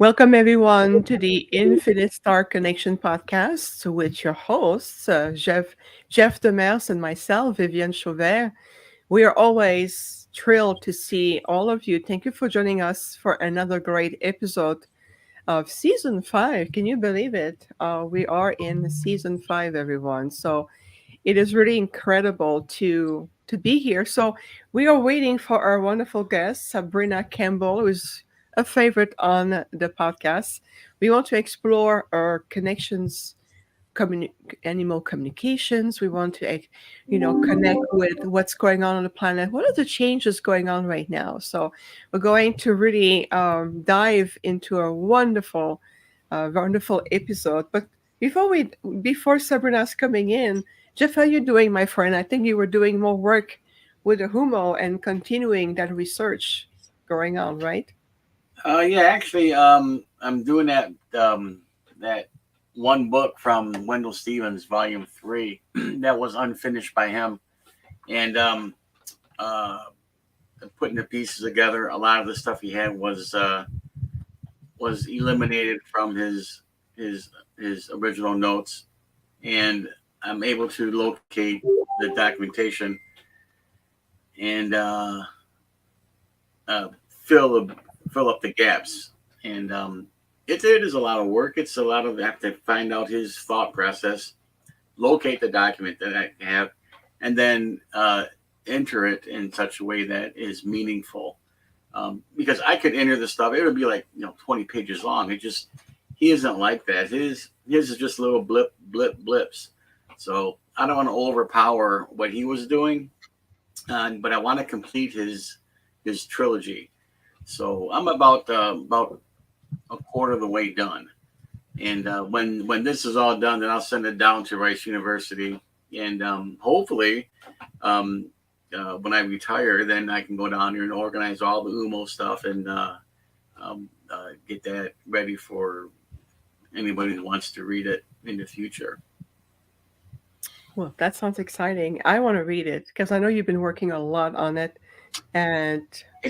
Welcome, everyone, to the Infinite Star Connection podcast with your hosts, Jeff Demers and myself, Vivienne Chauvert. We are always thrilled to see all of you. Thank you for joining us for another great episode of season five. Can you believe it? We are in season five, everyone. So it is really incredible to be here. So we are waiting for our wonderful guest, Sabrina Campbell, who's a favorite on the podcast. We want to explore our connections, communi- animal communications. We want to, connect with what's going on the planet. What are the changes going on right now? So we're going to really dive into a wonderful episode. But before Sabrina's coming in, Jeff, how are you doing, my friend? I think you were doing more work with the Humo and continuing that research going on, right? Yeah, actually, I'm doing that one book from Wendell Stevens, Volume Three, that was unfinished by him, and uh, putting the pieces together. A lot of the stuff he had was eliminated from his original notes, and I'm able to locate the documentation and uh, fill the fill up the gaps. And it is a lot of work. It's a lot of have to find out his thought process, locate the document that I have, and then enter it in such a way that is meaningful. Because I could enter the stuff, it would be like 20 pages long. It just he isn't like that. His is just little blips. So I don't want to overpower what he was doing, but I want to complete his trilogy. So I'm about a quarter of the way done. And when this is all done, then I'll send it down to Rice University, and hopefully, um, when I retire, then I can go down here and organize all the UMO stuff and get that ready for anybody who wants to read it in the future. Well, that sounds exciting. I want to read it because I know you've been working a lot on it, and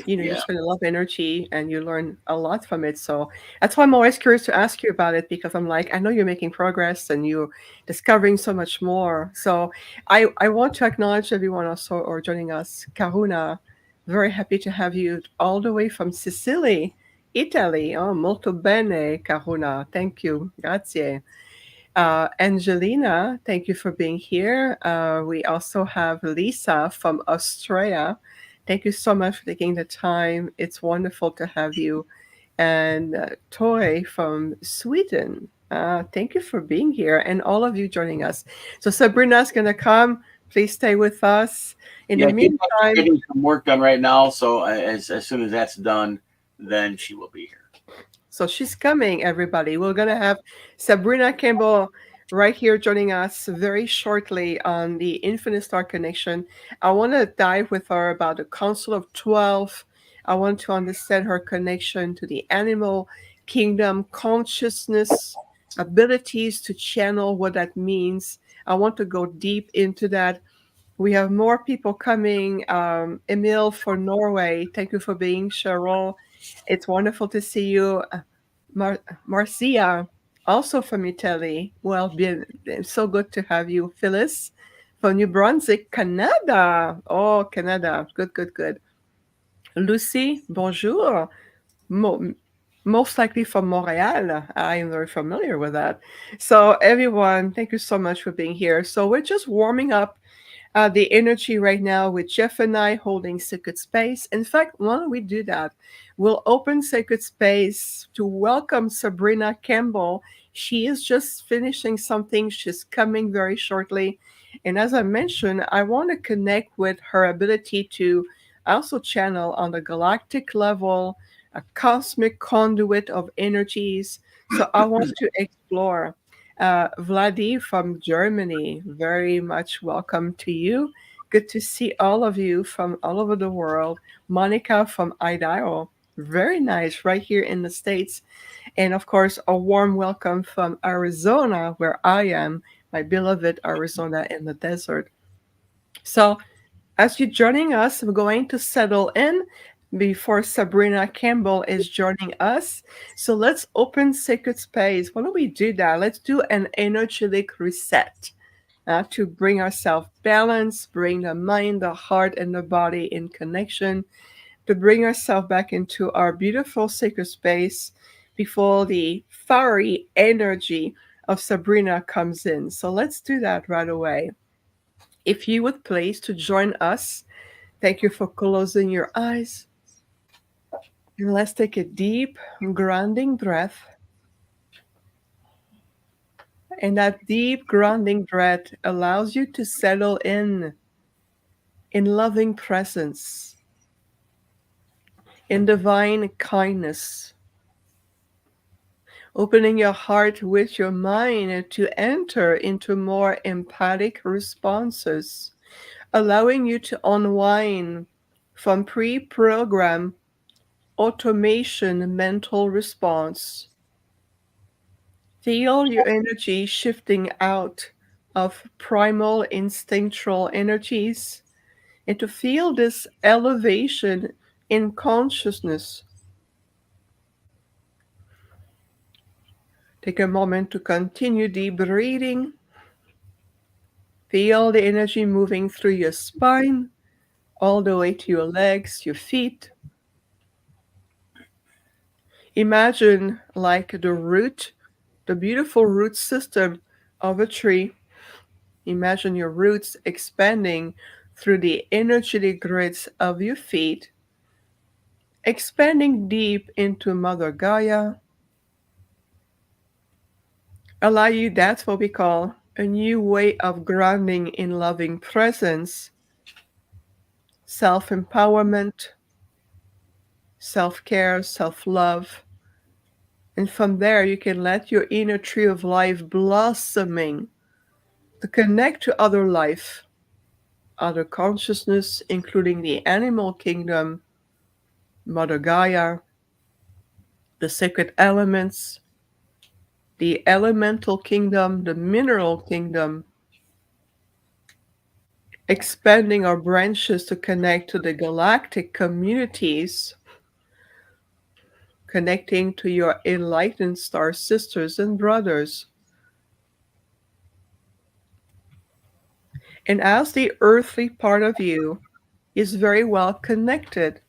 you Yeah, spend a lot of energy and you learn a lot from it. So that's why I'm always curious to ask you about it because I'm like, I know you're making progress and you're discovering so much more. So I want to acknowledge everyone also or joining us. Karuna, very happy to have you all the way from Sicily, Italy. Oh, molto bene, Karuna. Thank you. Grazie. Angelina, thank you for being here. We also have Lisa from Australia. Thank you so much for taking the time. It's wonderful to have you. And Toy from Sweden. Thank you for being here and all of you joining us. So Sabrina's going to come. Please stay with us. In the yeah. She's actually meantime, getting some work done right now. So as soon as that's done, then she will be here. so she's coming, everybody. We're going to have Sabrina Campbell right here joining us very shortly on the Infinite Star Connection. I want to dive with her about the Council of 12. I want to understand her connection to the animal kingdom, consciousness, abilities to channel what that means. I want to go deep into that. We have more people coming. Emil for Norway. Thank you for being Cheryl. It's wonderful to see you. Marcia, also from Italy. Well, so good to have you. Phyllis from New Brunswick, Canada. Oh, Canada. Good, good, good. Lucy, bonjour. Mo- Most likely from Montreal. I am very familiar with that. So, everyone, thank you so much for being here. So, we're just warming up the energy right now with Jeff and I holding sacred space. In fact, why don't we do that? We'll open sacred space to welcome Sabrina Campbell. She is just finishing something, she's coming very shortly. And as I mentioned, I want to connect with her ability to also channel on the galactic level, a cosmic conduit of energies. So I want to explore. Vladi from Germany, very much welcome to you. Good to see all of you from all over the world. Monica from Idaho, very nice, right here in the States. And of course, a warm welcome from Arizona, where I am, my beloved Arizona in the desert. So, as you're joining us, we're going to settle in. before Sabrina Campbell is joining us. So let's open sacred space. Why don't we do that? Let's do an energetic reset to bring ourselves balance, bring the mind, the heart, and the body in connection, to bring ourselves back into our beautiful sacred space before the fiery energy of Sabrina comes in. So let's do that right away. If you would please to join us, thank you for closing your eyes. And let's take a deep, grounding breath. And that deep, grounding breath allows you to settle in loving presence, in divine kindness, opening your heart with your mind to enter into more empathic responses, allowing you to unwind from pre programmed automation mental response. Feel your energy shifting out of primal instinctual energies and to feel this elevation in consciousness. Take a moment to continue deep breathing. Feel the energy moving through your spine, all the way to your legs, your feet. Imagine like the root, the beautiful root system of a tree. Imagine your roots expanding through the energetic grids of your feet, expanding deep into Mother Gaia. Allow you, that's what we call a new way of grounding in loving presence, self empowerment, self care, self love. And from there, you can let your inner tree of life blossoming to connect to other life, other consciousness, including the animal kingdom, Mother Gaia, the sacred elements, the elemental kingdom, the mineral kingdom, expanding our branches to connect to the galactic communities, connecting to your enlightened star sisters and brothers. And as the earthly part of you is very well connected,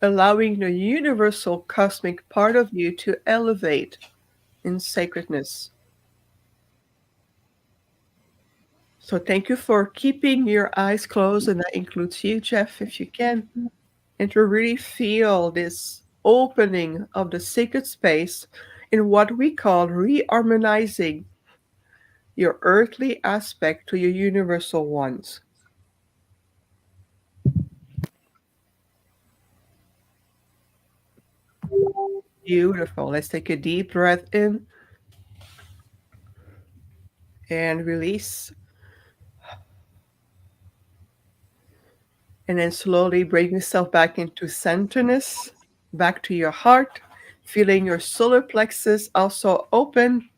allowing the universal cosmic part of you to elevate in sacredness. So thank you for keeping your eyes closed, and that includes you, Jeff, if you can, and to really feel this opening of the sacred space in what we call reharmonizing your earthly aspect to your universal ones. Beautiful. Let's take a deep breath in and release. And then slowly bring yourself back into centerness, back to your heart, feeling your solar plexus also open,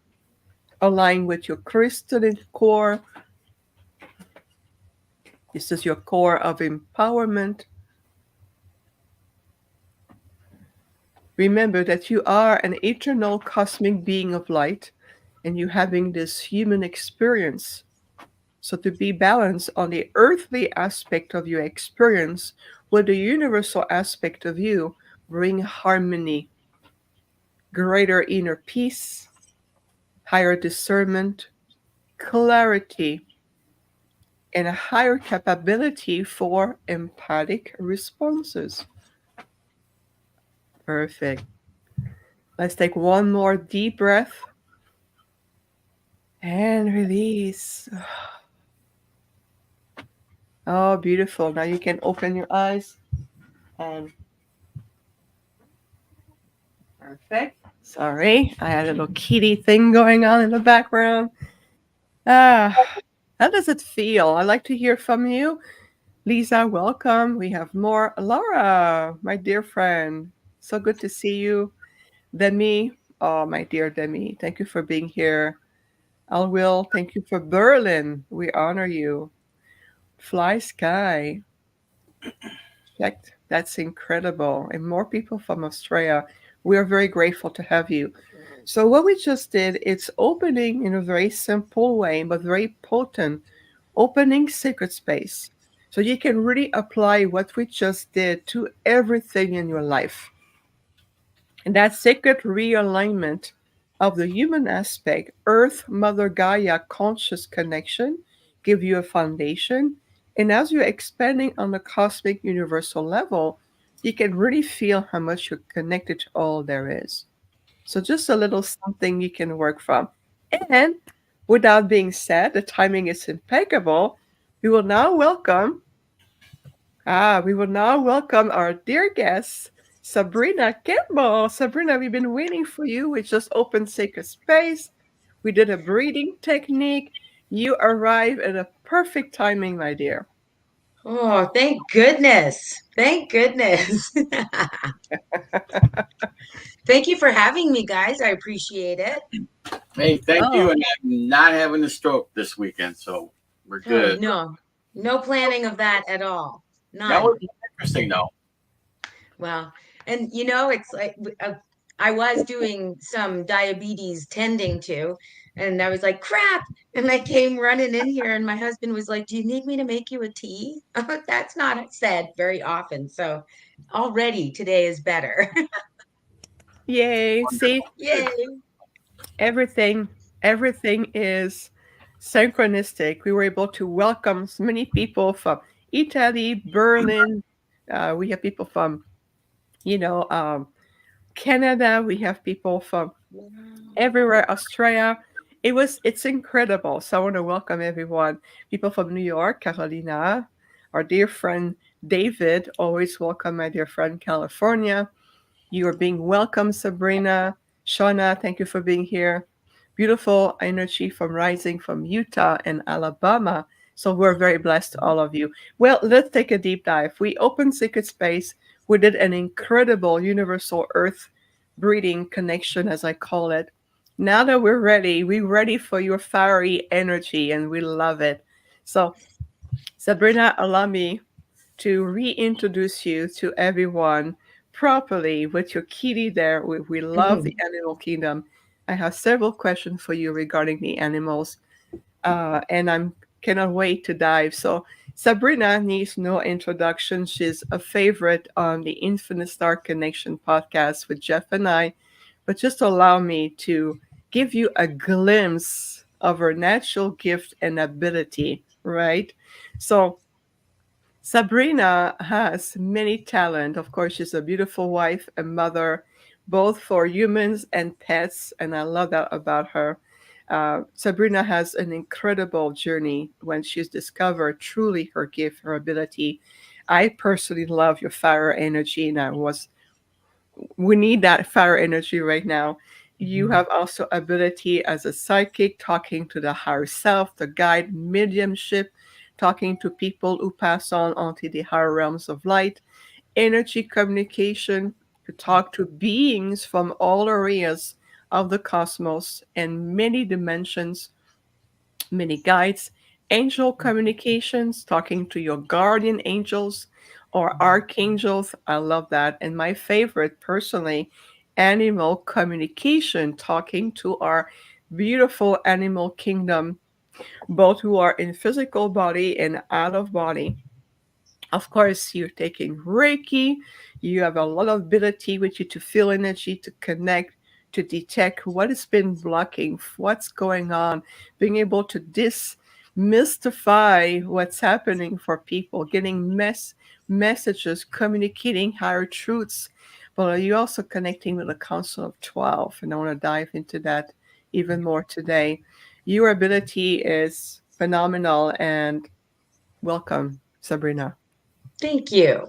align with your crystalline core. This is your core of empowerment. Remember that you are an eternal cosmic being of light and you having this human experience. So to be balanced on the earthly aspect of your experience with the universal aspect of you, bring harmony, greater inner peace, higher discernment, clarity, and a higher capability for empathic responses. Perfect. Let's take one more deep breath and release. Oh, beautiful. Now you can open your eyes and perfect. Sorry, I had a little kitty thing going on in the background. Ah, how does it feel? I'd like to hear from you. Lisa, welcome. We have more. Laura, my dear friend. So good to see you. Demi, oh, my dear Demi, thank you for being here. Alwill, thank you for Berlin. We honor you. Fly Sky, checked. That's incredible. And more people from Australia. We are very grateful to have you. So what we just did, it's opening in a very simple way, but very potent, opening sacred space. So you can really apply what we just did to everything in your life. And that sacred realignment of the human aspect, Earth, Mother Gaia, conscious connection, give you a foundation. And as you're expanding on the cosmic universal level, you can really feel how much you're connected to all there is. So just a little something you can work from. And without being said, the timing is impeccable. We will now welcome our dear guest, Sabrina Campbell. Sabrina, we've been waiting for you. We just opened Sacred Space. We did a breathing technique. You arrive at a perfect timing, my dear. Oh, thank goodness. Thank goodness. Thank you for having me, guys. I appreciate it. Hey, thank Oh, you. And I'm not having a stroke this weekend, so we're Oh, good. no, no planning of that at all. That None. was interesting, though. Well, and it's like I was doing some diabetes tending to, and I was like, crap. And I came running in here, and my husband was like, do you need me to make you a tea? That's not said very often. So already today is better. yay. See, Wonderful. Good. Yay. everything is synchronistic. We were able to welcome so many people from Italy, Berlin. We have people from, you know, Canada. We have people from Wow. everywhere, Australia. It's incredible. So I want to welcome everyone. People from New York, Carolina, our dear friend David. Always welcome, my dear friend California. You are being welcome, Sabrina. Shauna, thank you for being here. Beautiful energy from rising from Utah and Alabama. So we're very blessed, all of you. Well, let's take a deep dive. We opened Secret Space. We did an incredible universal earth breeding connection, as I call it. Now that we're ready for your fiery energy, and we love it. So, Sabrina, allow me to reintroduce you to everyone properly with your kitty there. We love the animal kingdom. I have several questions for you regarding the animals, and I'm cannot wait to dive. So Sabrina needs no introduction. She's a favorite on the Infinite Star Connection podcast with Jeff and I. But just allow me to give you a glimpse of her natural gift and ability, right? So Sabrina has many talent. Of course, she's a beautiful wife and mother, both for humans and pets, and I love that about her. Sabrina has an incredible journey when she's discovered truly her gift, her ability. I personally love your fire energy, and I was we need that fire energy right now. You have also ability as a psychic, talking to the higher self, the guide, mediumship, talking to people who pass on onto the higher realms of light, energy communication, to talk to beings from all areas of the cosmos and many dimensions, many guides, angel communications, talking to your guardian angels or archangels. I love that. And my favorite, personally, animal communication, talking to our beautiful animal kingdom, both who are in physical body and out of body. Of course, you're taking Reiki. You have a lot of ability with you to feel energy, to connect, to detect what has been blocking, what's going on, being able to demystify what's happening for people, getting messages, communicating higher truths. But you're also connecting with the Council of 12, and I want to dive into that even more today. Your ability is phenomenal, and welcome, Sabrina. Thank you.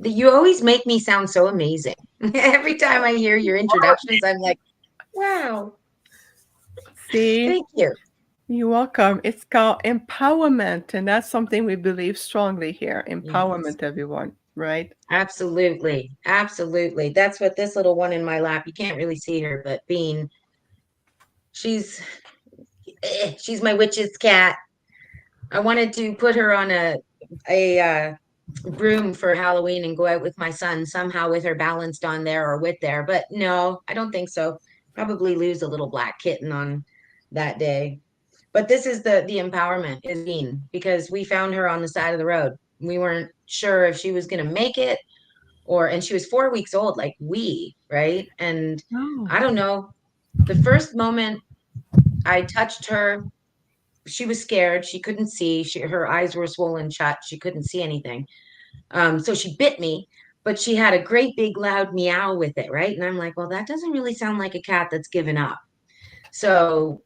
You always make me sound so amazing. Every time I hear your introductions, I'm like, wow, See, thank you. you're welcome. It's called empowerment, and that's something we believe strongly here. Yes, Empowerment, everyone, right? absolutely. Absolutely. That's what this little one in my lap, you can't really see her, but Bean, she's she's my witch's cat. I wanted to put her on a broom for Halloween and go out with my son somehow with her balanced on there or with there. But no, I don't think so. Probably lose a little black kitten on that day. But this is the empowerment is Bean, because we found her on the side of the road. We weren't sure if she was going to make it, and she was 4 weeks old, like right? And Oh. I don't know. The first moment I touched her, she was scared. She couldn't see. Her eyes were swollen shut. She couldn't see anything. So she bit me, but she had a great big loud meow with it, right? And I'm like, well, that doesn't really sound like a cat that's given up. So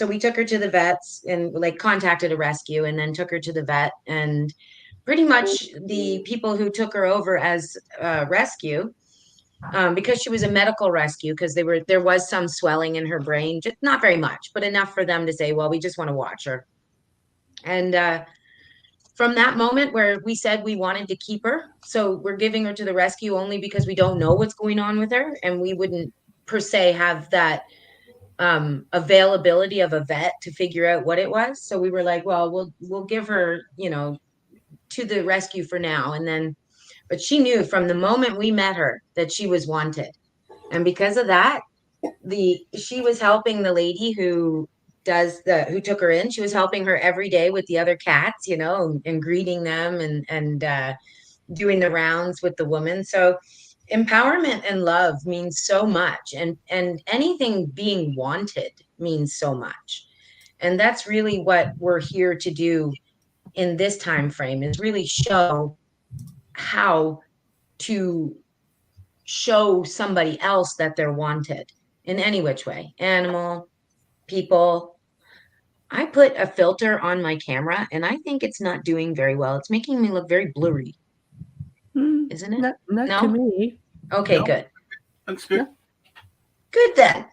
we took her to the vets and like contacted a rescue and then took her to the vet. And pretty much the people who took her over as rescue, because she was a medical rescue, because there was some swelling in her brain, just not very much, but enough for them to say, well, we just want to watch her. And from that moment where we said we wanted to keep her, so we're giving her to the rescue only because we don't know what's going on with her, and we wouldn't per se have that availability of a vet to figure out what it was. So we were like, well, we'll give her, to the rescue for now. And then, but she knew from the moment we met her that she was wanted. And because of that, she was helping the lady who took her in. She was helping her every day with the other cats, and greeting them and doing the rounds with the woman. So empowerment and love means so much, and anything being wanted means so much. And that's really what we're here to do in this time frame, is really show how to show somebody else that they're wanted in any which way, animal, people. I put a filter on my camera and I think it's not doing very well. It's making me look very blurry, Hmm. isn't it? Not to No? me. Okay, No, good. that's No. good. Good then.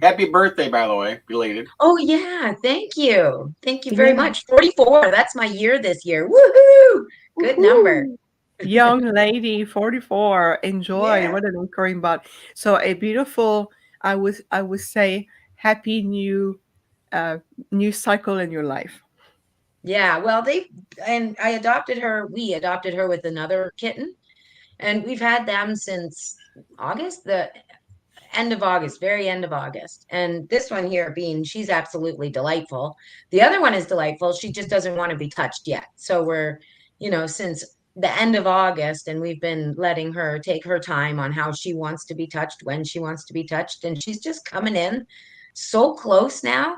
Happy birthday, by the way, belated. Oh yeah, thank you. Thank you very Yeah. much. 44. That's my year this year. Woohoo! Good number. Woohoo. Young lady, 44. Enjoy. Yeah. What an encouraging about. So a beautiful, I would say, happy uh new cycle in your life. Yeah. Well, we adopted her with another kitten, and we've had them since August, the end of August, very end of August. And this one here, she's absolutely delightful. The other one is delightful. She just doesn't want to be touched yet. So we're, since the end of August, and we've been letting her take her time on how she wants to be touched, when she wants to be touched. And she's just coming in so close now.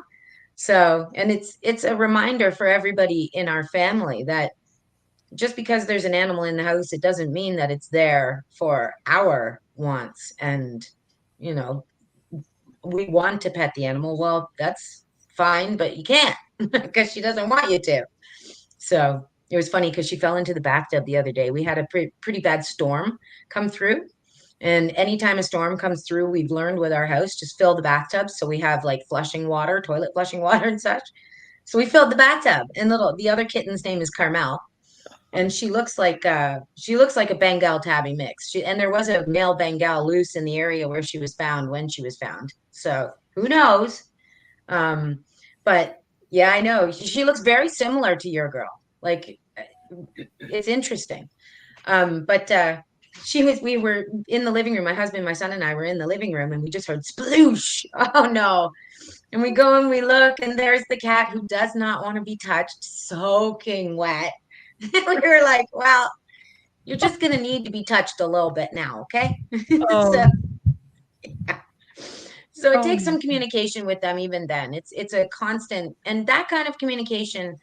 So, and it's a reminder for everybody in our family that just because there's an animal in the house, it doesn't mean that it's there for our wants. And, you know, we want to pet the animal. Well, that's fine, but you can't because she doesn't want you to. So it was funny because she fell into the bathtub the other day. We had a pretty bad storm come through. And anytime a storm comes through, we've learned with our house, just fill the bathtub. So we have like flushing water, toilet flushing water and such. So we filled the bathtub. And the other kitten's name is Carmel, and she looks like a Bengal tabby mix. And there was a male Bengal loose in the area where she was found when she was found. So who knows? Um, but yeah, I know she looks very similar to your girl. Like, it's interesting. But we were in the living room. My husband, my son, and I were in the living room, and we just heard sploosh. Oh no. And we go and we look, and there's the cat who does not want to be touched, soaking wet. We were like, well, you're just going to need to be touched a little bit now, okay? so, Oh, so it takes oh, some communication with them even then. It's a constant, and that kind of communication,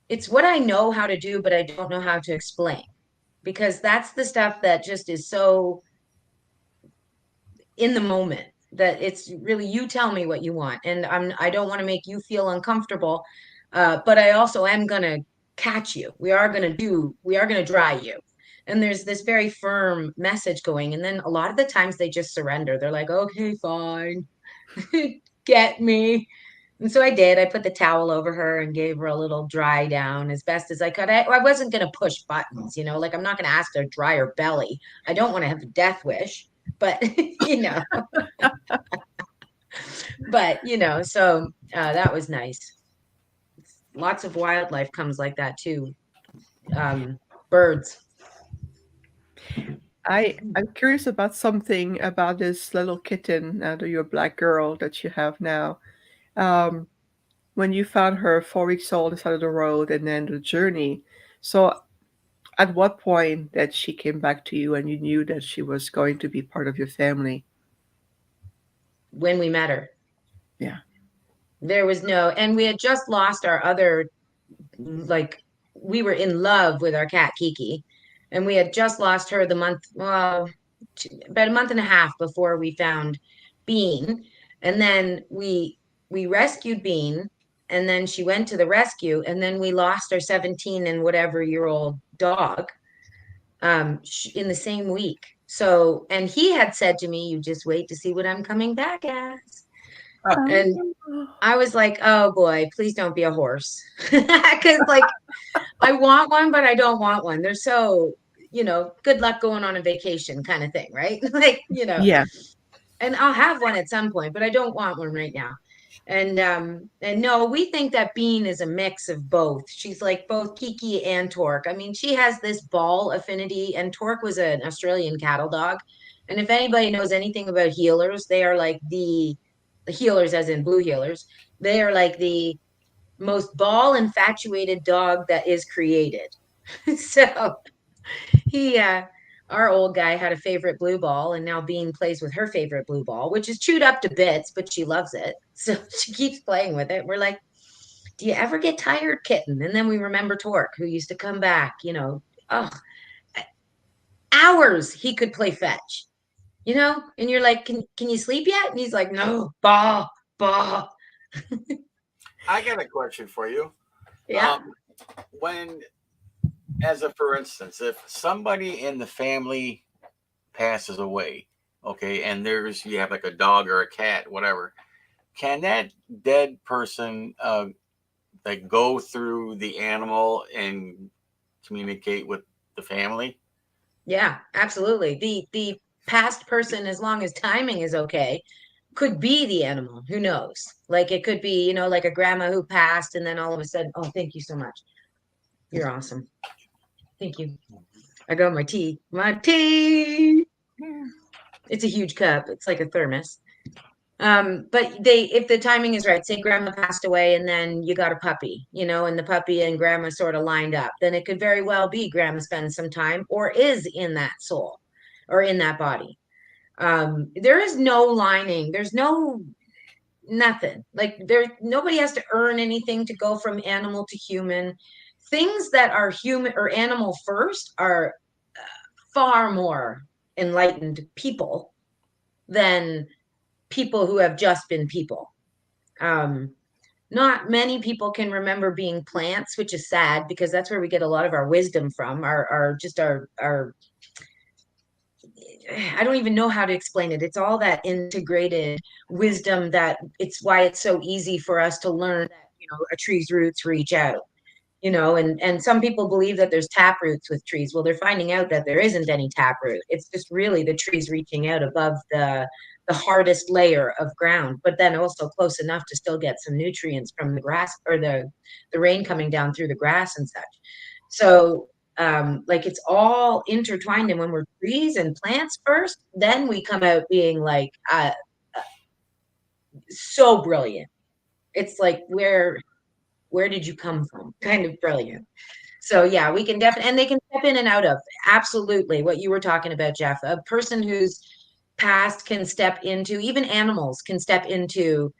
it's what I know how to do, but I don't know how to explain, because that's the stuff that just is so in the moment, that it's really, you tell me what you want, and I don't want to make you feel uncomfortable, but I also am going to catch you. We are going to dry you. And there's this very firm message going, and then a lot of the times they just surrender. They're like, okay, fine. Get me. And so I did. I put the towel over her and gave her a little dry down as best as I could. I wasn't going to push buttons, like I'm not going to ask her to dry her belly. I don't want to have a death wish, but you know, so that was nice. lots of wildlife comes like that too. Birds. I'm curious about something about this little kitten, your black girl that you have now. Um, when you found her 4 weeks old on the side of the road, and then the journey. So, at what point that she came back to you and you knew that she was going to be part of your family? When we met her, Yeah. there was no, and we had just lost our other, like, we were in love with our cat Kiki, and we had just lost her the month, well, about a month and a half before we found Bean, and then we rescued Bean, and then she went to the rescue, and then we lost our 17 and whatever year old dog in the same week. So, and he had said to me, "You just wait to see what I'm coming back as." And Oh, I was like, "Oh boy, please don't be a horse." Because like I want one, but I don't want one. They're so, good luck going on a vacation kind of thing, right? Like, yeah. and I'll have one at some point, but I don't want one right now. And no, we think that Bean is a mix of both. She's like both Kiki and Torque. I mean, she has this ball affinity, and Torque was an Australian cattle dog. And if anybody knows anything about healers, they are like the healers, as in blue healers. They are like the most ball infatuated dog that is created. So he our old guy had a favorite blue ball, and now Bean plays with her favorite blue ball, which is chewed up to bits, but she loves it. So she keeps playing with it. We're like, "Do you ever get tired, kitten?" And then we remember Torque, who used to come back, oh, hours he could play fetch, and you're like, can you sleep yet? And he's like, "No, bah, bah." I got a question for you. Yeah. When, as a for instance, if somebody in the family passes away, okay, and you have like a dog or a cat, whatever, can that dead person like go through the animal and communicate with the family? Yeah, absolutely. The past person, as long as timing is okay, could be the animal. Who knows? Like it could be, like a grandma who passed, and then all of a sudden, oh, thank you so much. You're awesome. Thank you. I got my tea. My tea. It's a huge cup. It's like a thermos. But if the timing is right, say grandma passed away and then you got a puppy, and the puppy and grandma sort of lined up, then it could very well be grandma spends some time or is in that soul or in that body. There is no lining. There's no nothing. Like nobody has to earn anything to go from animal to human. Things that are human or animal first are far more enlightened people than people who have just been people. Um, Not many people can remember being plants, which is sad because that's where we get a lot of our wisdom from. Our I don't even know how to explain it. It's all that integrated wisdom that it's why it's so easy for us to learn that, a tree's roots reach out, and some people believe that there's tap roots with trees. Well, they're finding out that there isn't any tap root. It's just really the trees reaching out above the hardest layer of ground, but then also close enough to still get some nutrients from the grass or the rain coming down through the grass and such. So like it's all intertwined, and when we're trees and plants first, then we come out being like so brilliant. It's like where did you come from? Kind of brilliant. So yeah, we can definitely, and they can step in and out of absolutely what you were talking about, Jeff. A person who's past can step into, even animals can step into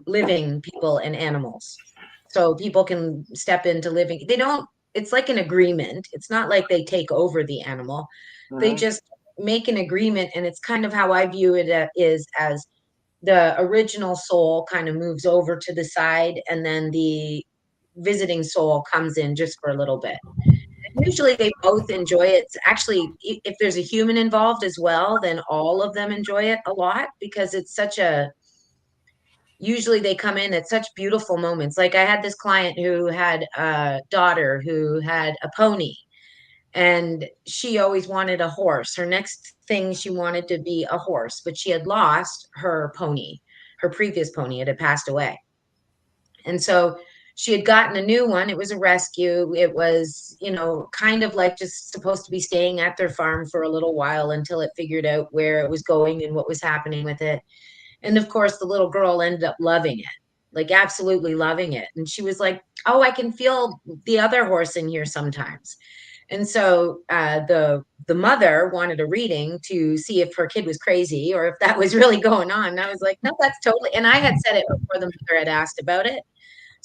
living people and animals. So people can step into living. They don't. It's like an agreement. It's not like they take over the animal. They Mm-hmm. just make an agreement, and it's kind of how I view it is as the original soul kind of moves over to the side, and then the visiting soul comes in just for a little bit. Usually they both enjoy it. It's actually, if there's a human involved as well, then all of them enjoy it a lot because it's such a, usually they come in at such beautiful moments. Like I had this client who had a daughter who had a pony, and she always wanted a horse. Her next thing she wanted to be a horse, but she had lost her pony. Her previous pony, it had passed away. And so she had gotten a new one. It was a rescue. It was, you know, kind of like just supposed to be staying at their farm for a little while until it figured out where it was going and what was happening with it. And of course, the little girl ended up loving it, like absolutely loving it. And she was like, "Oh, I can feel the other horse in here sometimes." And so the mother wanted a reading to see if her kid was crazy or if that was really going on. And I was like, "No, that's totally." And I had said it before the mother had asked about it.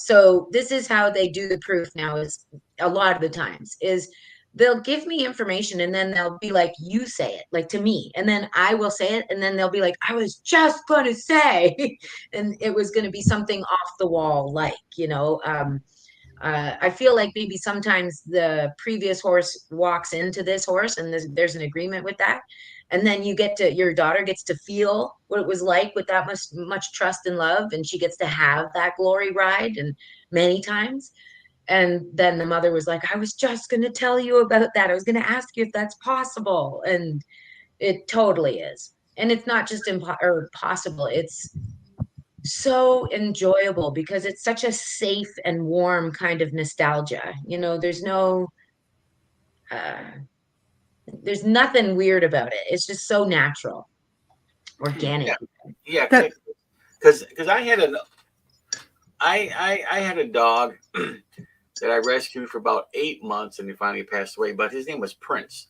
So this is how they do the proof now, is a lot of the times is they'll give me information and then they'll be like, "You say it," like to me, and then I will say it, and then they'll be like, "I was just gonna say," and it was going to be something off the wall, like, you know. I feel like maybe sometimes the previous horse walks into this horse and there's an agreement with that. And then your daughter gets to feel what it was like with that much trust and love. And she gets to have that glory ride and many times. And then the mother was like, "I was just going to tell you about that. I was going to ask you if that's possible." And it totally is. And it's not just possible. It's so enjoyable because it's such a safe and warm kind of nostalgia. You know, uh, there's nothing weird about it. It's just so natural, organic. Yeah, yeah, That because I had a dog that I rescued for about 8 months, and he finally passed away. But his name was Prince.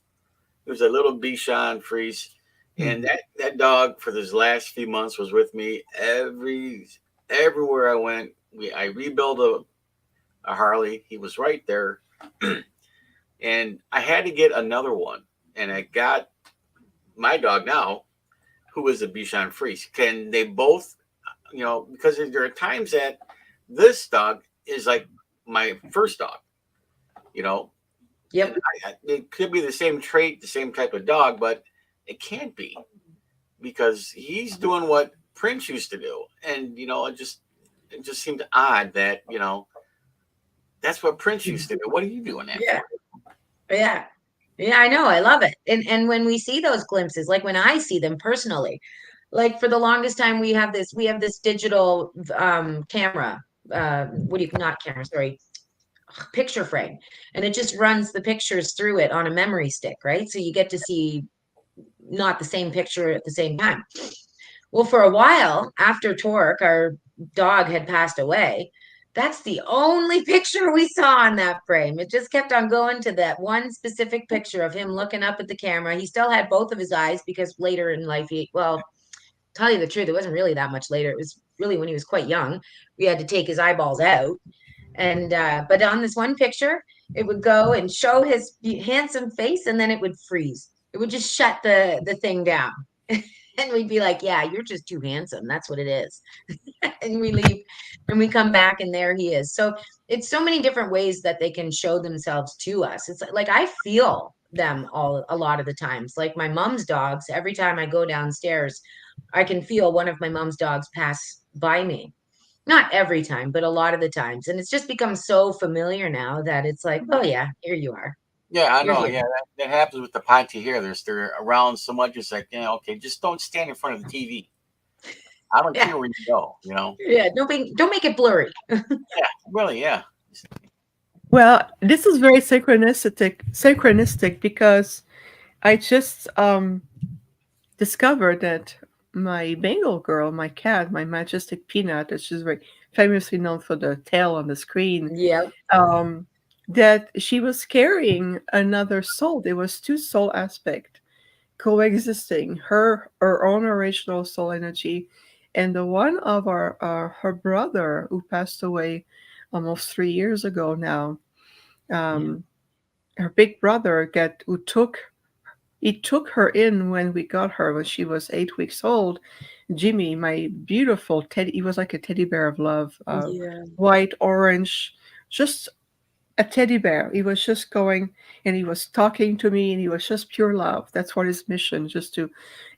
He was a little Bichon Frise, and that dog for these last few months was with me everywhere I went. I rebuilt a Harley. He was right there, and I had to get another one, and I got my dog now, who is a Bichon Frise. Can they both, because there are times that this dog is like my first dog, you know, Yep. and it could be the same trait, the same type of dog, but it can't be because he's doing what Prince used to do, and it just seemed odd that that's what Prince used to do. What are you doing that Yeah. for? Yeah. Yeah, I know. I love it. And when we see those glimpses, like when I see them personally, like for the longest time we have this digital camera. What do you not camera, sorry, picture frame. And it just runs the pictures through it on a memory stick, right? So you get to see not the same picture at the same time. Well, for a while after Torque, our dog, had passed away, that's the only picture we saw on that frame. It just kept on going to that one specific picture of him looking up at the camera. He still had both of his eyes because later in life, well, tell you the truth, it wasn't really that much later. It was really when he was quite young. We had to take his eyeballs out. And but on this one picture, it would go and show his handsome face, and then it would freeze. It would just shut the thing down. And we'd be like, "Yeah, you're just too handsome. That's what it is." And we leave and we come back and there he is. So it's so many different ways that they can show themselves to us. It's like I feel them all a lot of the times. Like my mom's dogs, every time I go downstairs, I can feel one of my mom's dogs pass by me. Not every time, but a lot of the times. And it's just become so familiar now that it's like, "Oh yeah, here you are. Yeah, I You're know. here." Yeah, that happens with the Ponte here. They're around so much. It's like, okay, just don't stand in front of the TV. I don't Yeah. care where you go. Yeah. Don't make it blurry. Yeah, really, yeah. well, this is very synchronistic because I just discovered that my Bengal girl, my cat, my majestic Peanut, that she's very famously known for the tail on the screen, Yep. um, that she was carrying another soul. There was two soul aspect coexisting, her own original soul energy, and the one of her brother who passed away almost 3 years ago now. Yeah. Um, her big brother get who took he took her in when we got her when she was 8 weeks old. Jimmy, my beautiful teddy, he was like a teddy bear of love, Yeah. white, orange, just a teddy bear. He was just going and he was talking to me and he was just pure love. That's what his mission, just to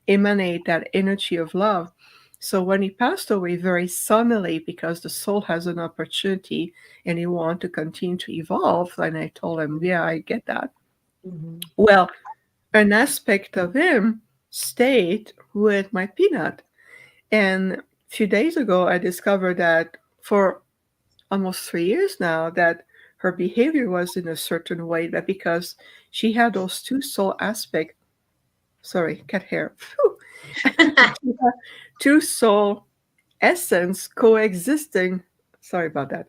emanate that energy of love. So when he passed away very suddenly, because the soul has an opportunity and he wants to continue to evolve, and I told him, yeah, I get that. Mhm. Well, an aspect of him stayed with my Peanut. And a few days ago, I discovered that for almost 3 years now that her behavior was in a certain way, that because she had those two soul aspect, sorry, cat hair, two soul essence coexisting, sorry about that,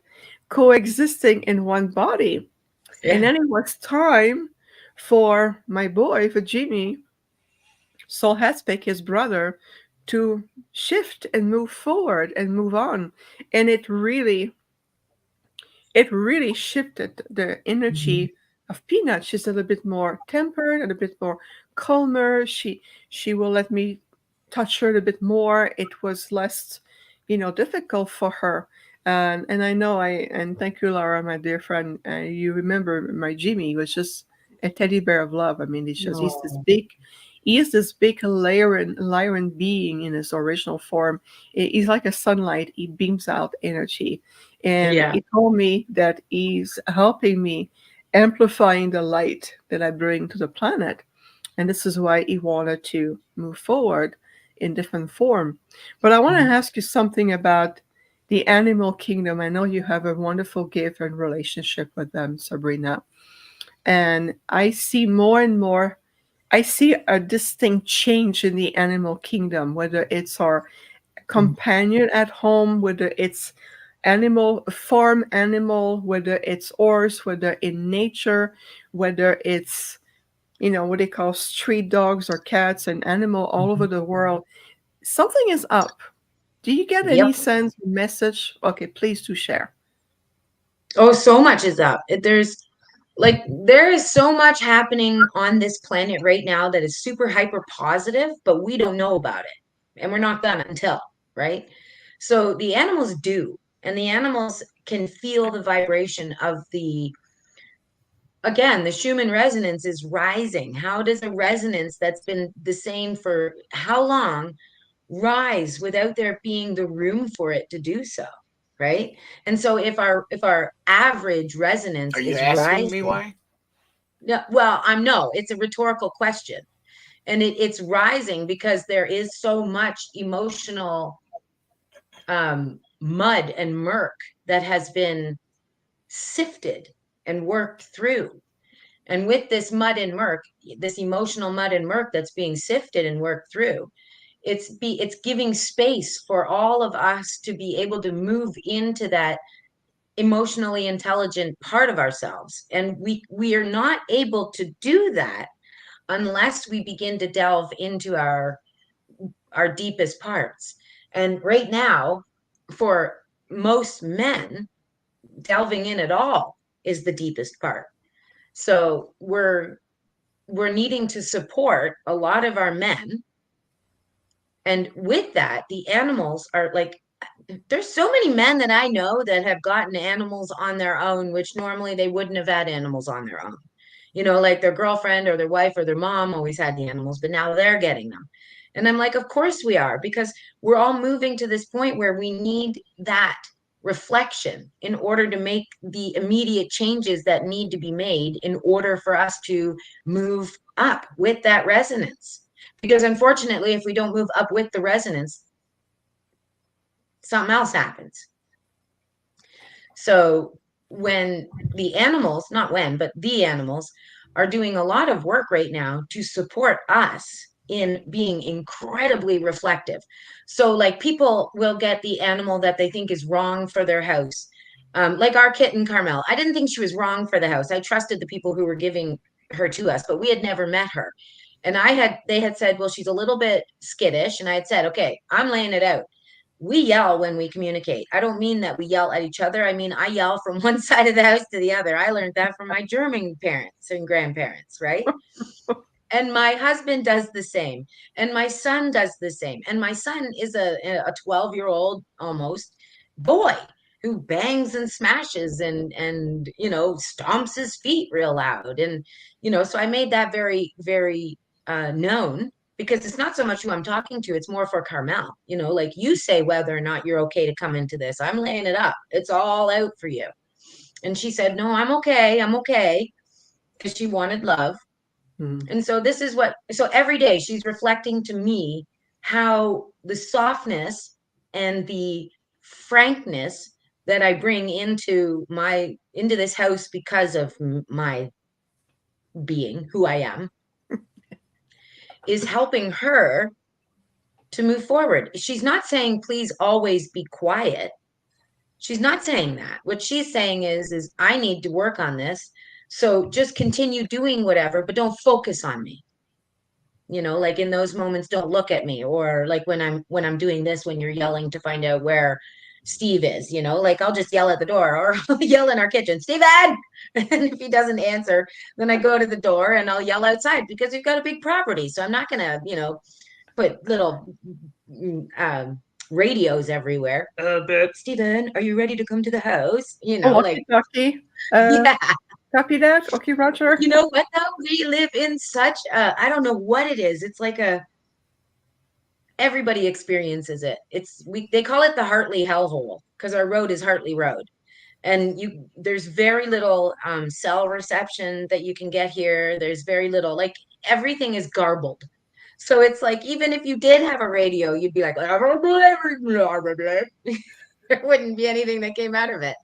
coexisting in one body. And Yeah. then it was time for my boy, for Jimmy, Soul Aspect, his brother, to shift and move forward and move on. And it really shifted the Mhm. energy of Peanut. She's a little bit more tempered and a bit more calmer. She will let me touch her a bit more. It was less, difficult for her. And I know and thank you, Laura, my dear friend. You remember my Jimmy. He was just a teddy bear of love. I mean, No. he is this big lyran being in his original form. He's like a sunlight. He beams out energy, and Yeah. he told me that he's helping me amplifying the light that I bring to the planet. And this is why he wanted to move forward in different form. But I want to Mhm. ask you something about the animal kingdom. I know you have a wonderful gift and relationship with them, Sabrina. And I see more and more, I see a distinct change in the animal kingdom, whether it's our companion at home, whether it's farm animal, whether it's ours, whether in nature, whether it's, what they call street dogs or cats and animal all over Mhm. the world. Something is up. Do you get any Yep. sense, message? Okay, please do share. Oh, so much is up. There is so much happening on this planet right now that is super hyper positive, but we don't know about it. And we're not gonna until, right? So the animals do, and the animals can feel the vibration of again, the Schumann resonance is rising. How does a resonance that's been the same for how long rise without there being the room for it to do so? Right. And so if our average resonance Are you is asking me rising, why? yeah, well, I'm no, it's a rhetorical question. And it's rising because there is so much emotional mud and murk that has been sifted and worked through. And with this mud and murk, this emotional mud and murk that's being sifted and worked through, it's giving space for all of us to be able to move into that emotionally intelligent part of ourselves. And we are not able to do that unless we begin to delve into our deepest parts. And right now, for most men, delving in at all is the deepest part. So we're needing to support a lot of our men. And with that, the animals are like, there's so many men that I know that have gotten animals on their own, which normally they wouldn't have had animals on their own. Like their girlfriend or their wife or their mom always had the animals, but now they're getting them. And I'm like, of course we are, because we're all moving to this point where we need that reflection in order to make the immediate changes that need to be made in order for us to move up with that resonance. Because unfortunately, if we don't move up with the resonance, something else happens. So when the animals, not when, but the animals are doing a lot of work right now to support us in being incredibly reflective. So like people will get the animal that they think is wrong for their house. Like our kitten Carmel. I didn't think she was wrong for the house. I trusted the people who were giving her to us, but we had never met her. And they had said, well, she's a little bit skittish. And I had said, okay, I'm laying it out. We yell when we communicate. I don't mean that we yell at each other. I mean, I yell from one side of the house to the other. I learned that from my German parents and grandparents, right? And my husband does the same. And my son does the same. And my son is a 12-year-old almost boy who bangs and smashes and stomps his feet real loud. And so I made that very, very known, because it's not so much who I'm talking to, it's more for Carmel. Like, you say whether or not you're okay to come into this. I'm laying it up. It's all out for you. And she said, no, I'm okay. I'm okay. Because she wanted love. Mm-hmm. And so every day she's reflecting to me how the softness and the frankness that I bring into this house because of my being who I am is helping her to move forward. She's not saying, please always be quiet. She's not saying that. What she's saying is I need to work on this. So just continue doing whatever, but don't focus on me. Like in those moments, don't look at me. Or like when I'm doing this, when you're yelling to find out where Steve is, like I'll just yell at the door, or I'll yell in our kitchen, Steven. And if he doesn't answer, then I go to the door and I'll yell outside, because we've got a big property. So I'm not gonna, put little radios everywhere. But Steven, are you ready to come to the house? Oh, Like, okay, Docky. yeah. Copy that. Okay, Roger. You know what though? We live in such a, I don't know what it is. It's like everybody experiences it. They call it the Hartley hellhole, because our road is Hartley Road. And there's very little cell reception that you can get here. There's very little, like, everything is garbled. So it's like, even if you did have a radio, you'd be like, there wouldn't be anything that came out of it.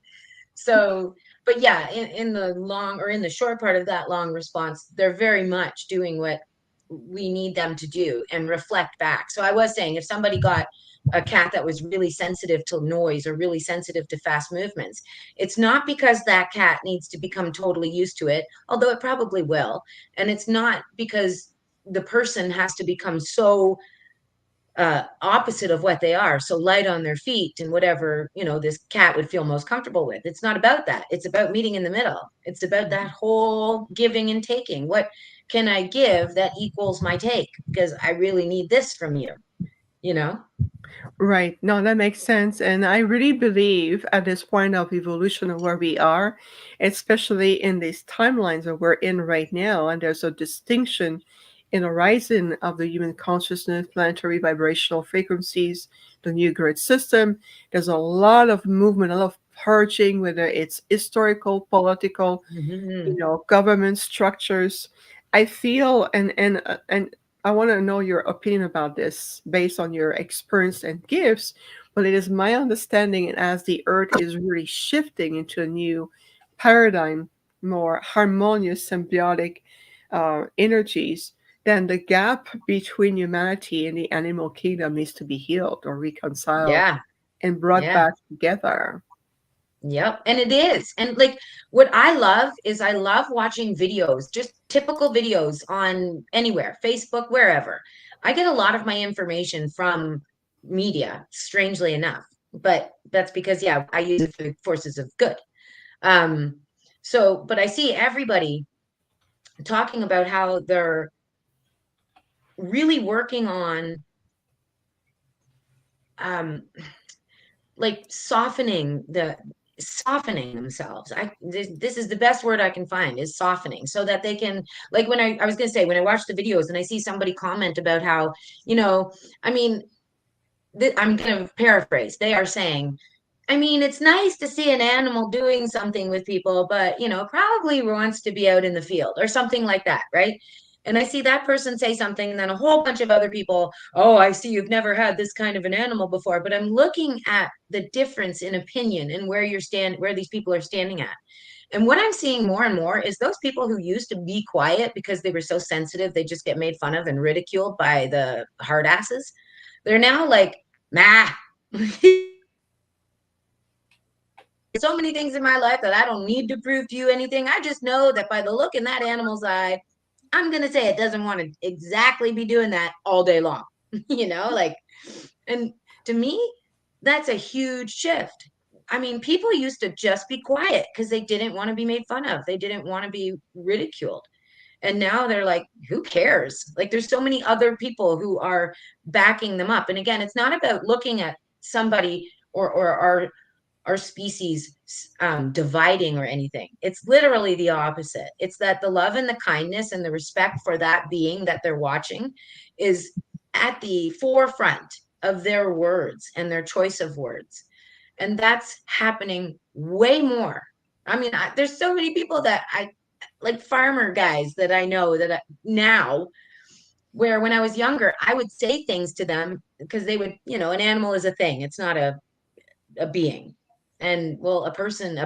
So, but yeah, in the long, or in the short part of that long response, they're very much doing what we need them to do and reflect back. So I was saying, if somebody got a cat that was really sensitive to noise or really sensitive to fast movements, it's not because that cat needs to become totally used to it, although it probably will. And it's not because the person has to become so opposite of what they are, so light on their feet and whatever this cat would feel most comfortable with. It's not about that. It's about meeting in the middle. It's about that whole giving and taking. What can I give that equals my take, because I really need this from you you know Right. No, that makes sense. And I really believe at this point of evolution of where we are, especially in these timelines that we're in right now, and there's a distinction in the rising of the human consciousness, planetary vibrational frequencies, the new grid system. There's a lot of movement, a lot of purging, whether it's historical, political, Mhm. government structures. I feel and I want to know your opinion about this based on your experience and gifts. But it is my understanding, and as the earth is really shifting into a new paradigm, more harmonious, symbiotic energies, then the gap between humanity and the animal kingdom needs to be healed or reconciled Yeah, and brought yeah. back together. Yep. And it is. And like, what I love is I love watching videos, just typical videos on anywhere, Facebook, wherever. I get a lot of my information from media, strangely enough. But that's because, yeah, I use it for the forces of good. Um, but I see everybody talking about how they're really working on um like softening themselves. This is the best word I can find, is softening, so that they can, like, when I was going to say, when I watch the videos and I see somebody comment about how, I mean, I'm going to paraphrase, they are saying, I mean, it's nice to see an animal doing something with people, but, probably wants to be out in the field or something like that, right? And I see that person say something, and then a whole bunch of other people, oh, I see you've never had this kind of an animal before. But I'm looking at the difference in opinion and where these people are standing at. And what I'm seeing more and more is those people who used to be quiet because they were so sensitive, they just get made fun of and ridiculed by the hard asses. They're now like, nah. So many things in my life that I don't need to prove to you anything. I just know that by the look in that animal's eye, I'm going to say it doesn't want to exactly be doing that all day long. Like, and to me, that's a huge shift. I mean, people used to just be quiet because they didn't want to be made fun of. They didn't want to be ridiculed. And now they're like, who cares? Like, there's so many other people who are backing them up. And again, it's not about looking at somebody or our species dividing or anything. It's literally the opposite. It's that the love and the kindness and the respect for that being that they're watching is at the forefront of their words and their choice of words. And that's happening way more. I mean, there's so many people that I like, farmer guys that I know that now, where when I was younger, I would say things to them because they would, an animal is a thing. It's not a being. And well, a person's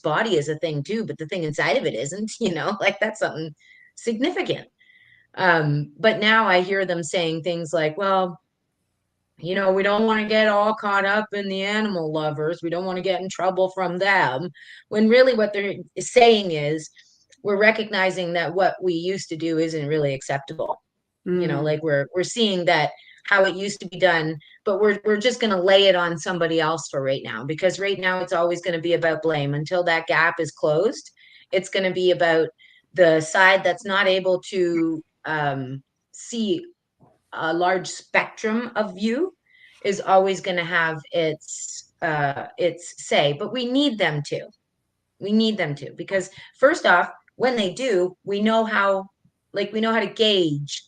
body is a thing too, but the thing inside of it isn't, like that's something significant. But now I hear them saying things like, well, we don't want to get all caught up in the animal lovers. We don't want to get in trouble from them. When really what they're saying is we're recognizing that what we used to do isn't really acceptable. Mm. Like we're seeing that how it used to be done, but we're just going to lay it on somebody else for right now, because right now it's always going to be about blame until that gap is closed. It's going to be about the side that's not able to see a large spectrum of view is always going to have its say, but we need them to because first off, when they do, we know how to gauge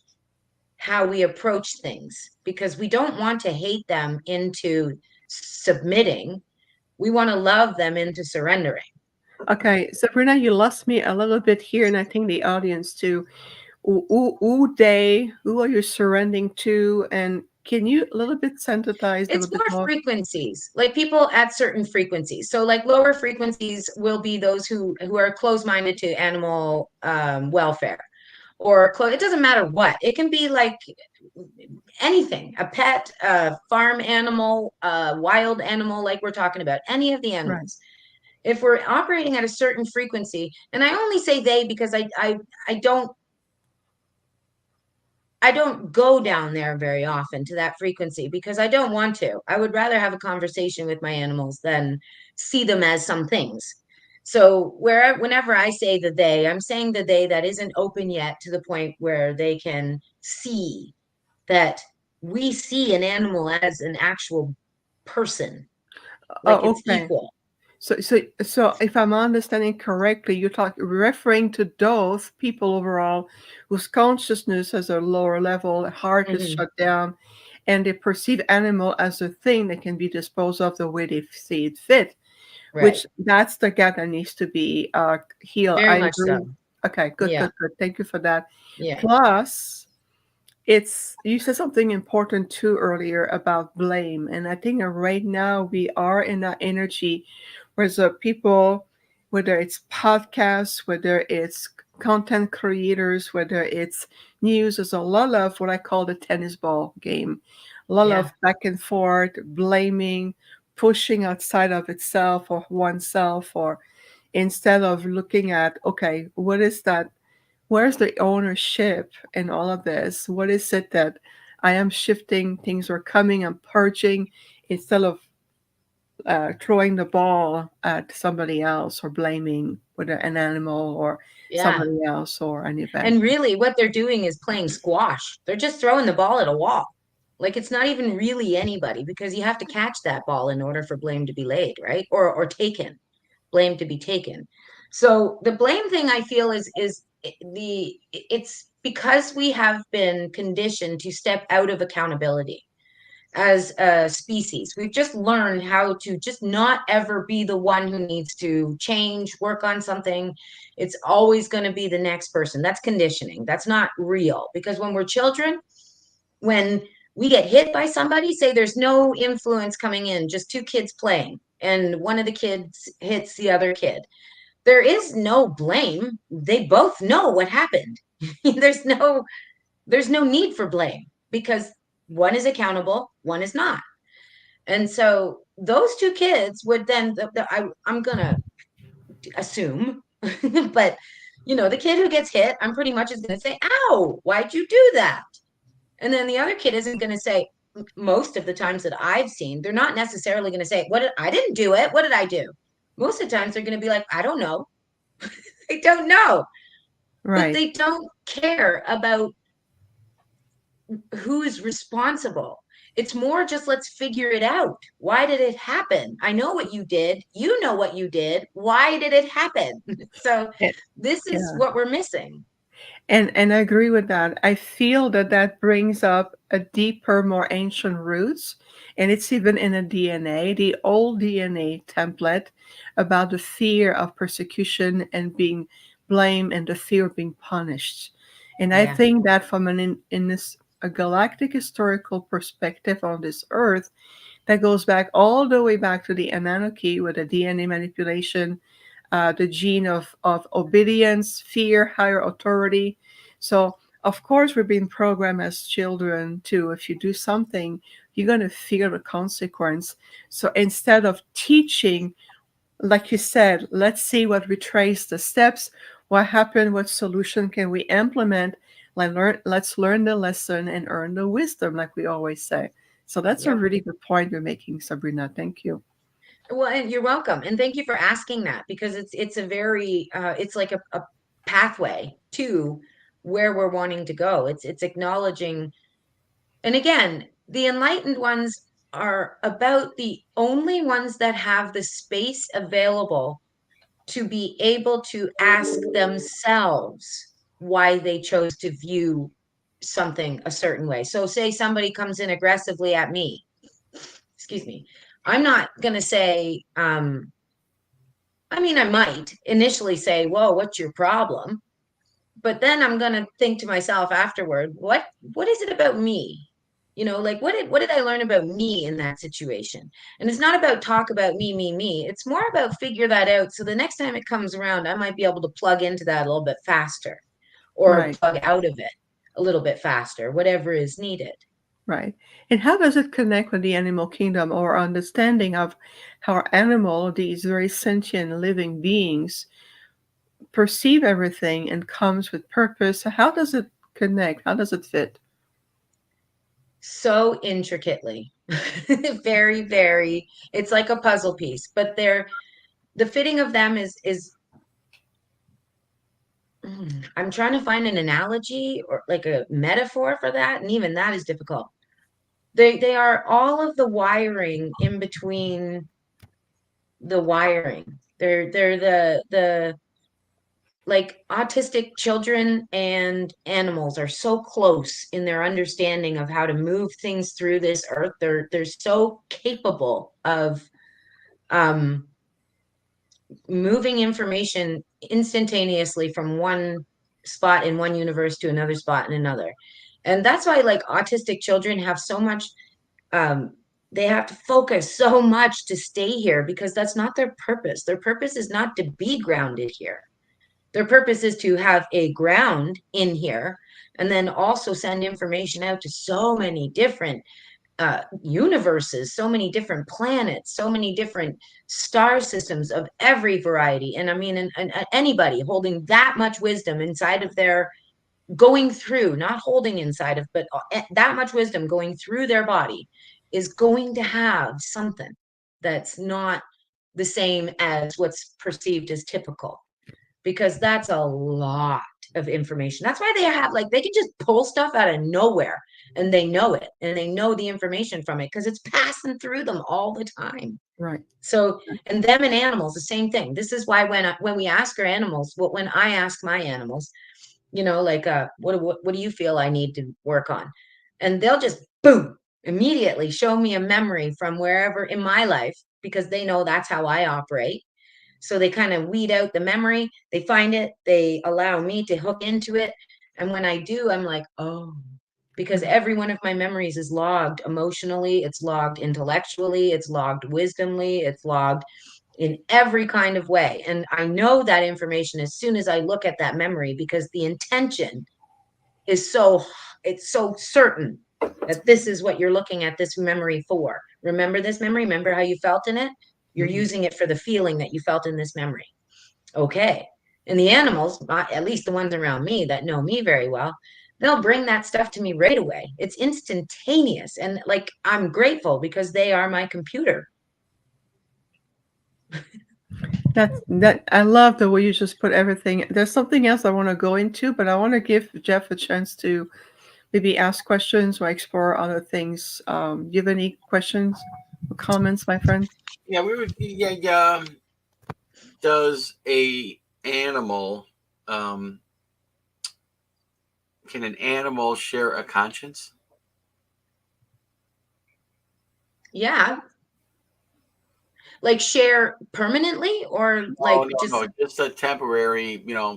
how we approach things, because we don't want to hate them into submitting. We want to love them into surrendering. Okay, Sabrina, you lost me a little bit here, and I think the audience too. Who are you surrendering to? And can you a little bit synthesize a It's little bit more more? frequencies, like people at certain frequencies. So like lower frequencies will be those who are closed-minded to animal welfare, or it doesn't matter what. It can be like anything, a pet, a farm animal, a wild animal, like we're talking about, any of the Right. animals. If we're operating at a certain frequency, and I only say they because I don't I don't go down there very often to that frequency because I don't want to. I would rather have a conversation with my animals than see them as some things. So whenever I say the they, I'm saying the they that isn't open yet to the point where they can see that we see an animal as an actual person, like Oh, it's okay. equal. So if I'm understanding correctly, you're referring to those people overall whose consciousness has a lower level, heart is Hmm. shut down, and they perceive animal as a thing that can be disposed of the way they see it fit, Right. which that's the gap that needs to be healed. Very I much agree. so. Okay, good, Yeah. good, good. Thank you for that. Yeah. Plus, it's you said something important too earlier about blame, and I think that right now we are in that energy where the people, whether it's podcasts, whether it's content creators, whether it's news, there's a lot of what I call the tennis ball game, a lot Yeah. of back and forth, blaming, pushing outside of itself or oneself, or instead of looking at, okay, what is that, where's the ownership in all of this? What is it that I am shifting? Things are coming, I'm purging instead of throwing the ball at somebody else or blaming whether an animal or Yeah. somebody else or an event. And really, what they're doing is playing squash. They're just throwing the ball at a wall. Like it's not even really anybody, because you have to catch that ball in order for blame to be laid, right? Or taken, blame to be taken. So the blame thing I feel is it's because we have been conditioned to step out of accountability as a species. We've just learned how to just not ever be the one who needs to change, work on something. It's always going to be the next person. That's conditioning. That's not real. Because when we're children, when we get hit by somebody, say there's no influence coming in, just two kids playing, and one of the kids hits the other kid. There is no blame. They both know what happened. there's no there's no need for blame because one is accountable, one is not. And so those two kids would then, I'm going to assume, but the kid who gets hit, I'm pretty much is going to say, ow, why'd you do that? And then the other kid isn't going to say, most of the times that I've seen, they're not necessarily going to say, I didn't do it. What did I do? Most of the times they're going to be like, I don't know. I don't know. But Right. they don't care about who is responsible. It's more just let's figure it out. Why did it happen? I know what you did. You know what you did. Why did it happen? So Yeah. this is Yeah. what we're missing. And I agree with that. I feel that that brings up a deeper, more ancient roots, and it's even in the DNA, the old DNA template about the fear of persecution and being blamed and the fear of being punished. And I Yeah. think that from in this a galactic historical perspective on this earth, That goes back all the way back to the Anunnaki with the DNA manipulation, the gene of obedience, fear, higher authority. So, of course, we're being programmed as children to, if you do something, you're going to feel the consequence. So, instead of teaching, like you said, let's see what we trace the steps, what happened, what solution can we implement. Let's learn the lesson and earn the wisdom, like we always say. So that's a Yep. really good point you're making, Sabrina. Thank you. Well, and you're welcome. And thank you for asking that, because it's a very it's like a pathway to where we're wanting to go. It's acknowledging, and again, the enlightened ones are about the only ones that have the space available to be able to ask themselves why they chose to view something a certain way. So say somebody comes in aggressively at me, excuse me, I'm not going to say, I mean, I might initially say, whoa, what's your problem? But then I'm going to think to myself afterward, what is it about me? You know, like what did I learn about me in that situation? And it's not about talk about me. It's more about figure that out. So the next time it comes around, I might be able to plug into that a little bit faster, or Right, plug out of it a little bit faster, whatever is needed. right. And how does it connect with the animal kingdom or understanding of how animal, these very sentient living beings, perceive everything and comes with purpose? How does it connect? How does it fit? So intricately. Very, very, it's like a puzzle piece, but the fitting of them is I'm trying to find an analogy or like a metaphor for that, and even that is difficult. They are all of the wiring in between the wiring. They're the like autistic children and animals are so close in their understanding of how to move things through this earth. They're so capable of um moving information instantaneously from one spot in one universe to another spot in another. And that's why like autistic children have so much um they have to focus so much to stay here, because that's not their purpose. Their purpose is not to be grounded here. Their purpose is to have a ground in here, and then also send information out to so many different universes, so many different planets, so many different star systems of every variety. And I mean, and anybody holding that much wisdom inside of their, going through, not holding inside of, but that much wisdom going through their body is going to have something that's not the same as what's perceived as typical, because that's a lot of information. That's why they have, like, they can just pull stuff out of nowhere, and they know it, and they know the information from it because it's passing through them all the time. Right. So, and them and animals, the same thing. This is why when we ask our animals, when I ask my animals, you know, like, what do you feel I need to work on? And they'll just boom, immediately show me a memory from wherever in my life, because they know that's how I operate. So they kind of weed out the memory, they find it, they allow me to hook into it. And when I do, I'm like, oh, because every one of my memories is logged emotionally, it's logged intellectually, it's logged wisdomly, it's logged in every kind of way. And I know that information as soon as I look at that memory, because the intention is so, it's so certain that this is what you're looking at this memory for. Remember this memory? Remember how you felt in it? You're Mhm. using it for the feeling that you felt in this memory. Okay. And the animals, at least the ones around me that know me very well, they'll bring that stuff to me right away. It's instantaneous. And like, I'm grateful because they are my computer. That I love the way you just put everything. There's something else I want to go into, but I want to give Jeff a chance to maybe ask questions or explore other things. Do you have any questions or comments, my friend? Yeah, we would. Yeah, yeah. Does a animal um, can an animal share a conscience? Yeah. Like share permanently, or No, like no, just, no. Just a temporary, yeah.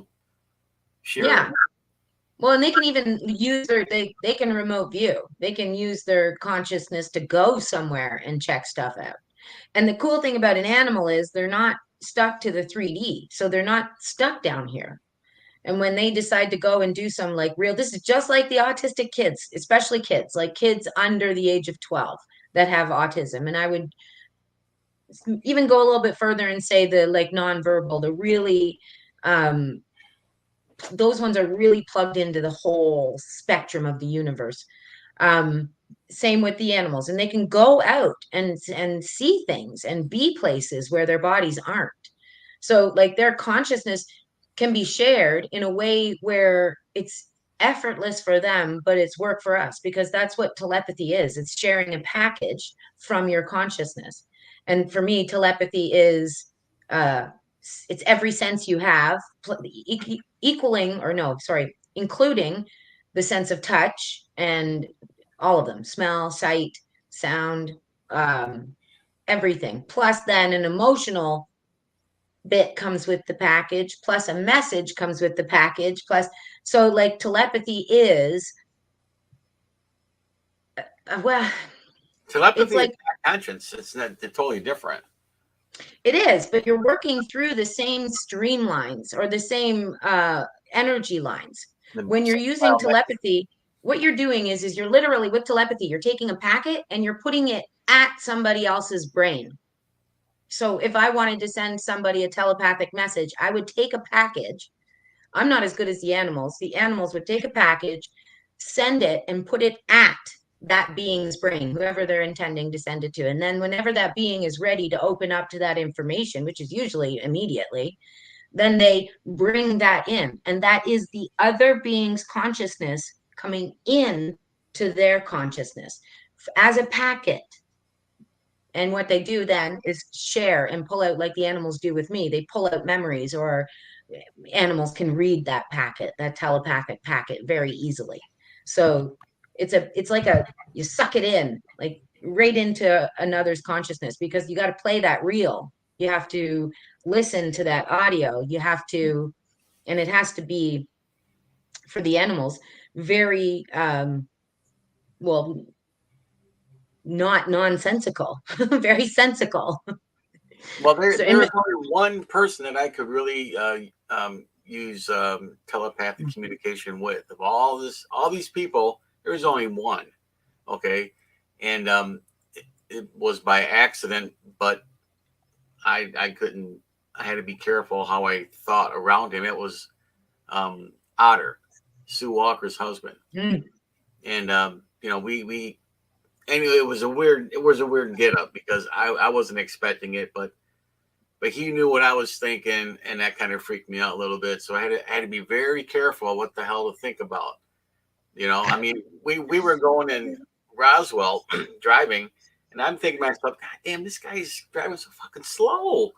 sharing. Well, and they can even use they can remote view. They can use their consciousness to go somewhere and check stuff out. And the cool thing about an animal is they're not stuck to the 3D. So they're not stuck down here. And when they decide to go and do some like real, this is just like the autistic kids, especially kids, like kids under the age of 12 that have autism. And I would even go a little bit further and say the like nonverbal, the really um those ones are really plugged into the whole spectrum of the universe. Um, Same with the animals, and they can go out and see things and be places where their bodies aren't. So, like their consciousness can be shared in a way where it's effortless for them, but it's work for us because that's what telepathy is. It's sharing a package from your consciousness. And for me, telepathy is uh, it's every sense you have equaling or no, sorry, including the sense of touch and all of them, smell, sight, sound, um, everything. Plus then an emotional bit comes with the package, plus a message comes with the package, plus so like telepathy is well, it's Telepathy is like not conscience. It's not. They're totally different. it is, but you're working through the same streamlines or the same energy lines. The When you're using telepathy, what you're doing is you're literally with telepathy, you're taking a packet and you're putting it at somebody else's brain. So if I wanted to send somebody a telepathic message, I would take a package. I'm not as good as the animals. The animals would take a package, send it, and put it at that being's brain, whoever they're intending to send it to. And then whenever that being is ready to open up to that information, which is usually immediately, then they bring that in. And that is the other being's consciousness coming in to their consciousness as a packet. And what they do then is share and pull out, like the animals do with me. They pull out memories, or animals can read that packet, that telepathic packet, very easily. So it's like you suck it in, like right into another's consciousness, because you got to play that reel. You have to listen to that audio. You have to, and it has to be for the animals very well, not nonsensical, very sensical. Well, So there is only one person that I could really use telepathic communication with. Of all these people, there is only one. Okay, and it was by accident, but I couldn't. I had to be careful how I thought around him. It was Otter, Sue Walker's husband, mm, and we anyway. It was a weird get up because I wasn't expecting it, but he knew what I was thinking, and that kind of freaked me out a little bit. So I had to be very careful what the hell to think about. I mean, we were going in Roswell driving, and I'm thinking to myself, God damn, this guy's driving so fucking slow.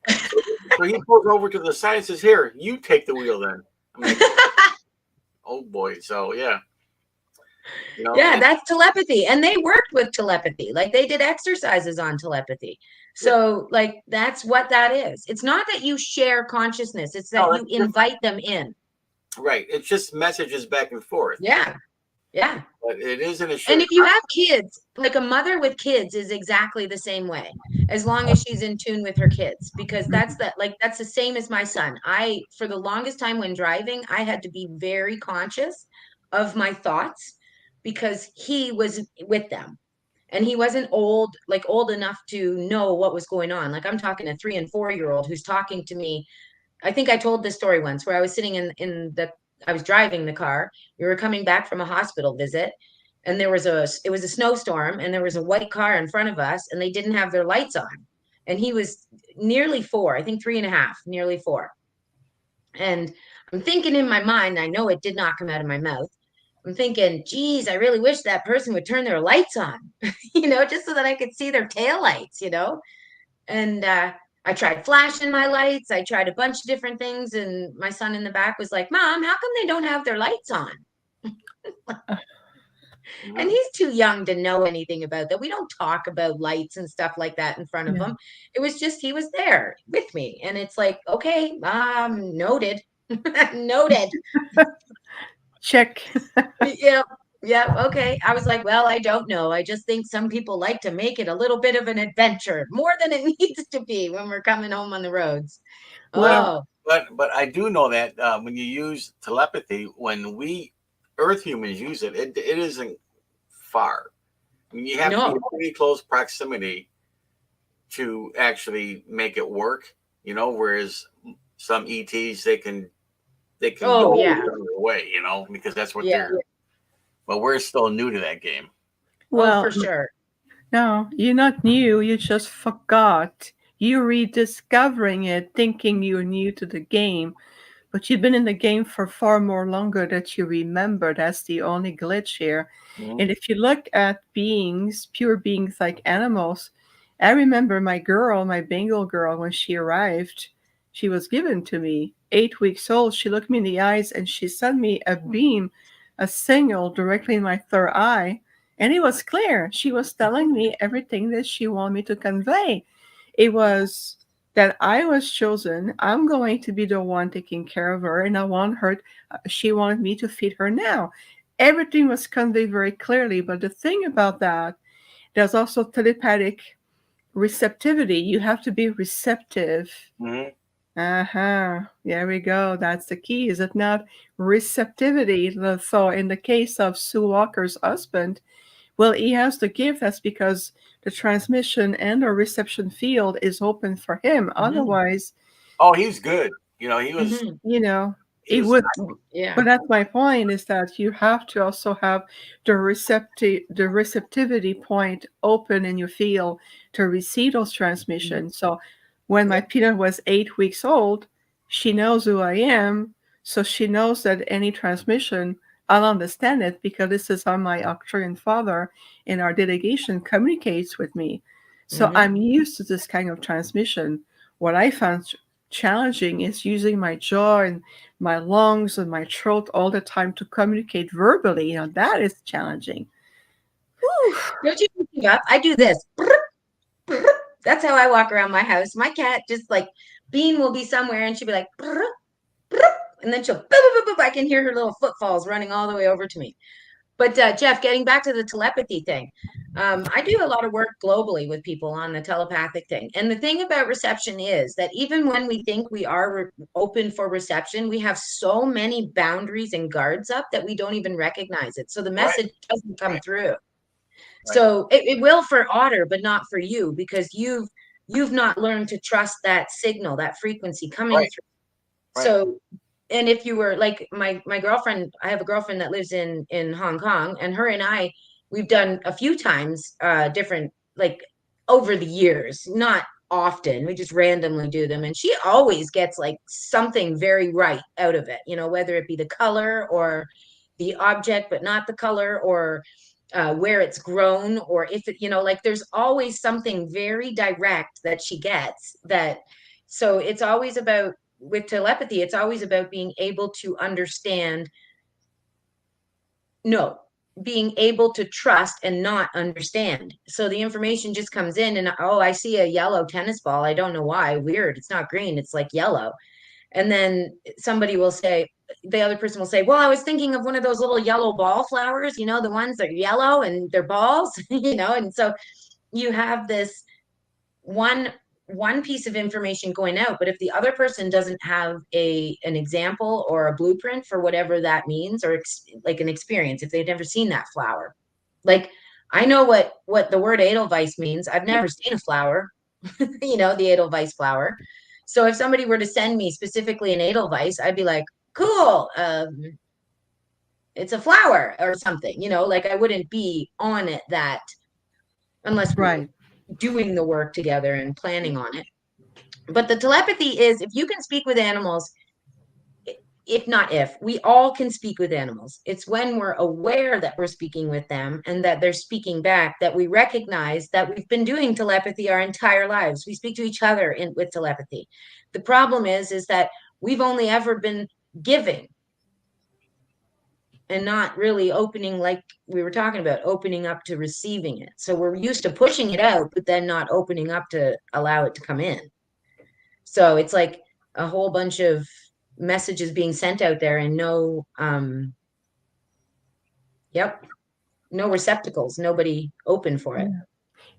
So he pulls over to the side and says, "Here, you take the wheel then." I'm like, oh boy. So yeah, yeah, and that's telepathy. And they worked with telepathy. Like they did exercises on telepathy. yeah, So like that's what that is. It's not that you share consciousness, it's that no, you that's different. invite them in. Right. It's just messages back and forth, Yeah. Yeah. but it isn't a And shared. if you have kids, like a mother with kids is exactly the same way, as long as she's in tune with her kids, because that's the same as my son. For the longest time when driving, I had to be very conscious of my thoughts because he was with them and he wasn't old enough to know what was going on. Like I'm talking a 3 and 4 year old who's talking to me. I think I told this story once where I was sitting I was driving the car. We were coming back from a hospital visit, and it was a snowstorm, and there was a white car in front of us, and they didn't have their lights on. And he was nearly 4, I think 3.5, nearly 4. And I'm thinking in my mind, I know it did not come out of my mouth. I'm thinking, geez, I really wish that person would turn their lights on, just so that I could see their tail lights. And I tried flashing my lights. I tried a bunch of different things. And my son in the back was like, Mom, how come they don't have their lights on? And he's too young to know anything about that. We don't talk about lights and stuff like that in front of Yeah. him. It was just he was there with me. And it's like, okay, noted. Noted. Check. Yeah. Yeah. Okay. I was like, well, I don't know. I just think some people like to make it a little bit of an adventure, more than it needs to be when we're coming home on the roads. Well, Oh, But I do know that when you use telepathy, when we Earth humans use it, it isn't far. I mean, you have to be in no. pretty close proximity to actually make it work. Whereas some ETs they can Oh, go yeah. the way, because that's what Yeah. they're. But we're still new to that game. Oh, well, for sure. no, you're not new. You just forgot. You're rediscovering it, thinking you're new to the game. But you've been in the game for far more longer that you remember. That's the only glitch here. Hmm. And if you look at beings, pure beings like animals, I remember my girl, my Bengal girl, when she arrived, she was given to me, 8 weeks old. She looked me in the eyes and she sent me a beam, a signal directly in my third eye. And it was clear. She was telling me everything that she wanted me to convey. It was that I was chosen. I'm going to be the one taking care of her, and I want her. She wanted me to feed her now. Everything was conveyed very clearly, but the thing about that, there's also telepathic receptivity. You have to be receptive. Hmm. Uh-huh. There we go. That's the key, is it not? Receptivity. So in the case of Sue Walker's husband, well, he has the gift. That's because the transmission and the reception field is open for him. Hmm. Otherwise, Oh, he's good. He was Hmm. you know, he it was would. Yeah. But that's my point, is that you have to also have the receptivity point open in your field to receive those Mhm. transmissions. So when my Yep. peanut was 8 weeks old, she knows who I am. So she knows that any transmission, I'll understand it, because this is how my Australian father in our delegation communicates with me. So Hmm. I'm used to this kind of transmission. What I found challenging is using my jaw and my lungs and my throat all the time to communicate verbally. That is challenging. Whew. Don't you give up? I do this. That's how I walk around my house. My cat just like Bean will be somewhere and she'll be like, and then she'll, boop, boop, boop, boop. I can hear her little footfalls running all the way over to me. But Jeff, getting back to the telepathy thing, I do a lot of work globally with people on the telepathic thing. And the thing about reception is that even when we think we are open for reception, we have so many boundaries and guards up that we don't even recognize it. So the right, message doesn't come right, through. right, So it will for Otter, but not for you because you've not learned to trust that signal, that frequency coming right, through. right, So, and if you were like my girlfriend, I have a girlfriend that lives in Hong Kong, and her and I, we've done a few times different, like over the years, not often. We just randomly do them, and she always gets like something very right out of it, whether it be the color or the object, but not the color, or where it's grown, or if it, like there's always something very direct that she gets that. So it's always about, with telepathy, it's always about being able to understand, no, being able to trust and not understand. So the information just comes in and, oh, I see a yellow tennis ball. I don't know why. Weird. It's not green. It's like yellow. And then somebody will say, the other person will say, well, I was thinking of one of those little yellow ball flowers, the ones that are yellow and they're balls, and so you have this one one piece of information going out, but if the other person doesn't have an example or a blueprint for whatever that means, or like an experience, if they've never seen that flower, like I know what the word edelweiss means. I've never seen a flower, the edelweiss flower. So if somebody were to send me specifically an edelweiss, I'd be like, cool, it's a flower or something, like I wouldn't be on it that unless we were Right. doing the work together and planning on it. But the telepathy is, if you can speak with animals, if not if, we all can speak with animals. It's when we're aware that we're speaking with them and that they're speaking back that we recognize that we've been doing telepathy our entire lives. We speak to each other with telepathy. The problem is that we've only ever been giving and not really opening, like we were talking about, opening up to receiving it. So we're used to pushing it out, but then not opening up to allow it to come in. So it's like a whole bunch of messages being sent out there and no Yep. No receptacles, nobody open for it. Yeah.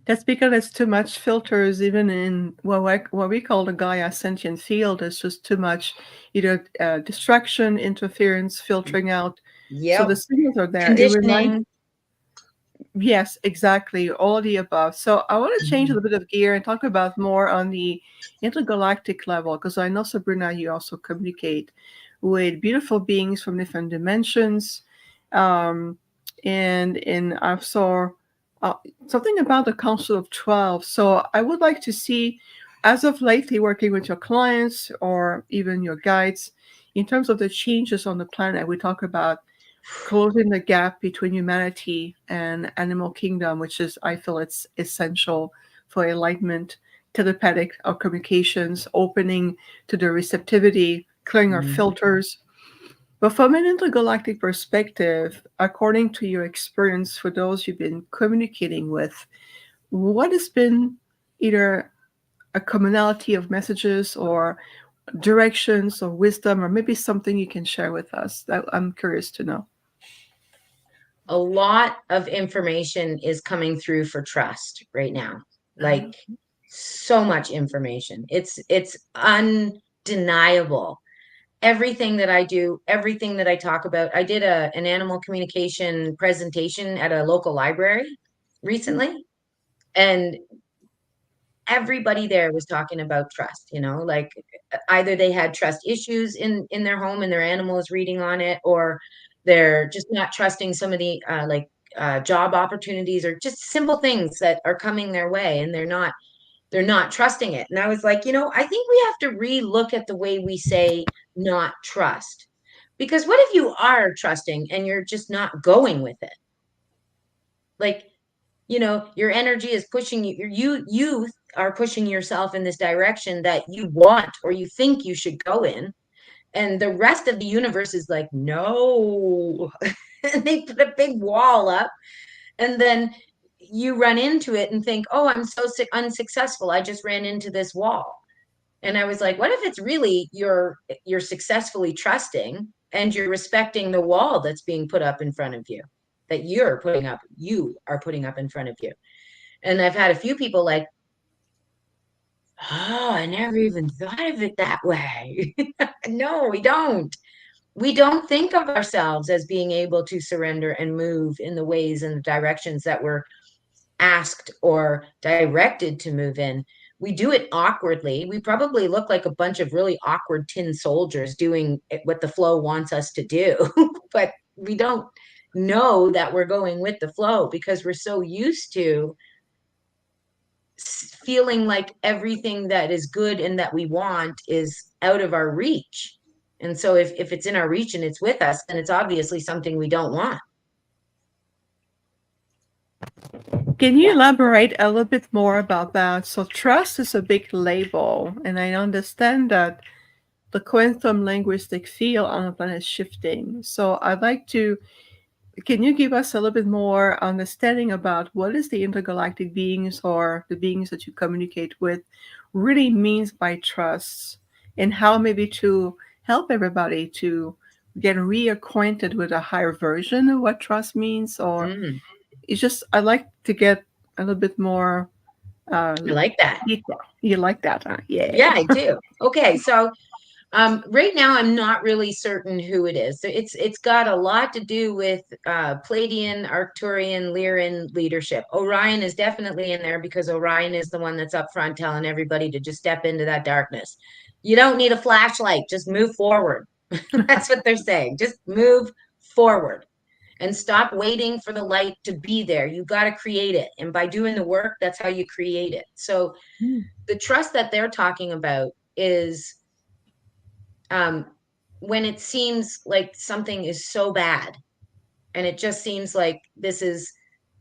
That's because there's too much filters, even in what we call the Gaia sentient field. There's just too much either distraction, interference, filtering out. So the Yep. signals are there. It reminds Conditioning. Yes, exactly. All of the above. So I want to change a Mhm. little bit of gear and talk about more on the intergalactic level, because I know, Sabrina, you also communicate with beautiful beings from different dimensions. Um, and I saw uh, something about the Council of 12. So I would like to see, as of lately, working with your clients or even your guides, in terms of the changes on the planet. We talk about closing the gap between humanity and animal kingdom, which is, I feel, it's essential for enlightenment, telepathic or communications, opening to the receptivity, clearing our Mhm. filters. But from an intergalactic perspective, according to your experience for those you've been communicating with, what has been either a commonality of messages or directions or wisdom, or maybe something you can share with us that I'm curious to know? A lot of information is coming through for trust right now. Like so much information. It's undeniable. Everything that I do, everything that I talk about. I did an animal communication presentation at a local library recently, and everybody there was talking about trust, like either they had trust issues in their home and their animal is reading on it, or they're just not trusting some of the job opportunities, or just simple things that are coming their way, and they're not trusting it. And I was like, I think we have to re-look at the way we say not trust. Because what if you are trusting and you're just not going with it? Like, your energy is pushing you, you are pushing yourself in this direction that you want or you think you should go in. And the rest of the universe is like, no. And they put a big wall up, and then you run into it and think, oh, I'm so unsuccessful, I just ran into this wall. And I was like, what if it's really you're successfully trusting and you're respecting the wall that's being put up in front of you, that you are putting up in front of you. And I've had a few people like, oh, I never even thought of it that way. No, we don't. We don't think of ourselves as being able to surrender and move in the ways and the directions that we're asked or directed to move in. We do it awkwardly. We probably look like a bunch of really awkward tin soldiers doing what the flow wants us to do, but we don't know that we're going with the flow because we're so used to feeling like everything that is good and that we want is out of our reach. And so if it's in our reach and it's with us, then it's obviously something we don't want. Can you elaborate a little bit more about that? So, trust is a big label, and I understand that the quantum linguistic field on the planet is shifting. So, I'd like to, can you give us a little bit more understanding about what is the intergalactic beings or the beings that you communicate with really means by trust, and how maybe to help everybody to get reacquainted with a higher version of what trust means, or Mm, it's just, I like to get a little bit more I like that. detail. You like that, huh? Yeah. Yeah, I do. Okay, so right now I'm not really certain who it is. So it's got a lot to do with Palladian, Arcturian, Lyran leadership. Orion is definitely in there because Orion is the one that's up front telling everybody to just step into that darkness. You don't need a flashlight, just move forward. That's what they're saying. Just move forward and stop waiting for the light to be there. You got to create it. And by doing the work, that's how you create it. So Mm. the trust that they're talking about is um, when it seems like something is so bad and it just seems like this is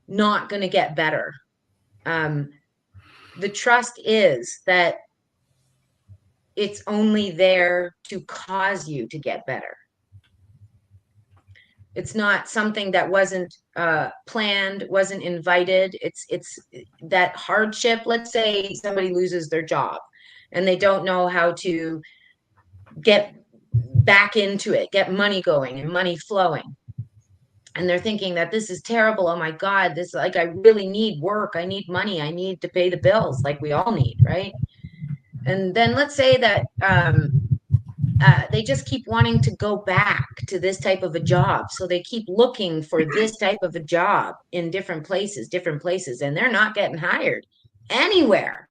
not going to get better. Um, the trust is that it's only there to cause you to get better. It's not something that wasn't planned, wasn't invited. It's that hardship. Let's say somebody loses their job and they don't know how to get back into it, get money going and money flowing. and they're thinking that this is terrible. Oh my God, this, like, I really need work. I need money. I need to pay the bills, like we all need, right? And then let's say that they just keep wanting to go back to this type of a job. So they keep looking for this type of a job in different places, and they're not getting hired anywhere.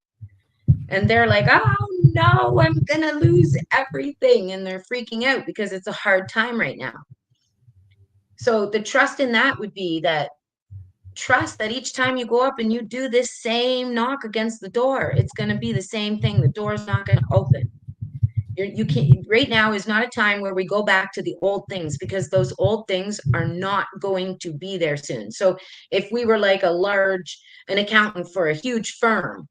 And they're like, oh no, I'm going to lose everything. And they're freaking out because it's a hard time right now. So the trust in that would be that trust that each time you go up and you do this same knock against the door, it's going to be the same thing. The door's not going to open. You can't, right now is not a time where we go back to the old things, because those old things are not going to be there soon. So if we were like an accountant for a huge firm,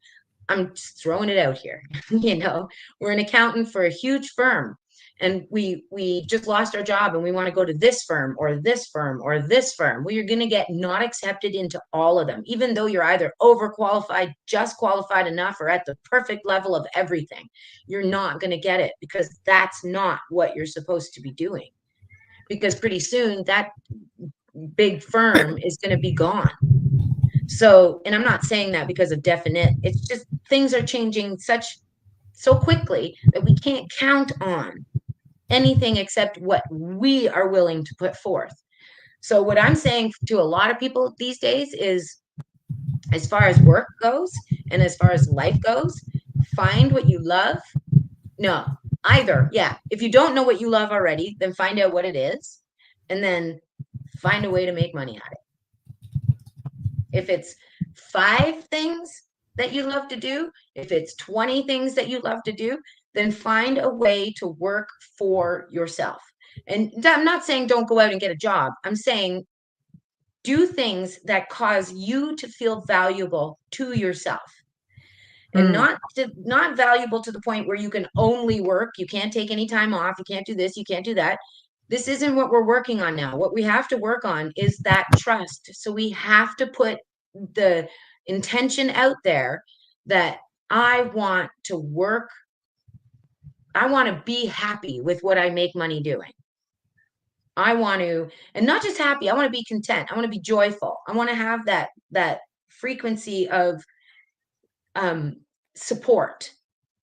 I'm just throwing it out here, we're an accountant for a huge firm, and we just lost our job and we want to go to this firm or this firm or this firm. Well, you're going to get not accepted into all of them, even though you're either overqualified, just qualified enough, or at the perfect level of everything. You're not going to get it, because that's not what you're supposed to be doing. Because pretty soon that big firm is going to be gone. So, and I'm not saying that because of definite, it's just things are changing so quickly that we can't count on anything except what we are willing to put forth. So what I'm saying to a lot of people these days is, as far as work goes and as far as life goes, find what you love. No, either. Yeah. If you don't know what you love already, then find out what it is, and then find a way to make money at it. If it's 5 things that you love to do, if it's 20 things that you love to do, then find a way to work for yourself. And I'm not saying don't go out and get a job. I'm saying do things that cause you to feel valuable to yourself. And not valuable to the point where you can only work, you can't take any time off, you can't do this, you can't do that. This isn't what we're working on now. What we have to work on is that trust. So we have to put the intention out there that I want to work, I want to be happy with what I make money doing. I want to, and not just happy, I want to be content. I want to be joyful. I want to have that frequency of support,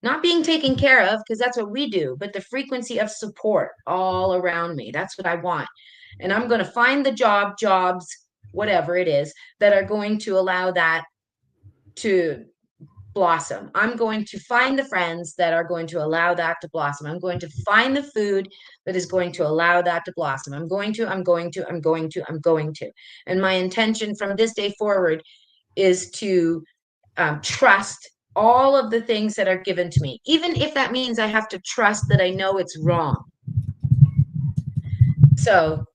not being taken care of, because that's what we do, but the frequency of support all around me. That's what I want. And I'm going to find the jobs, whatever it is, that are going to allow that to blossom. I'm going to find the friends that are going to allow that to blossom. I'm going to find the food that is going to allow that to blossom. I'm going to. And my intention from this day forward is to trust all of the things that are given to me, even if that means I have to trust that I know it's wrong. So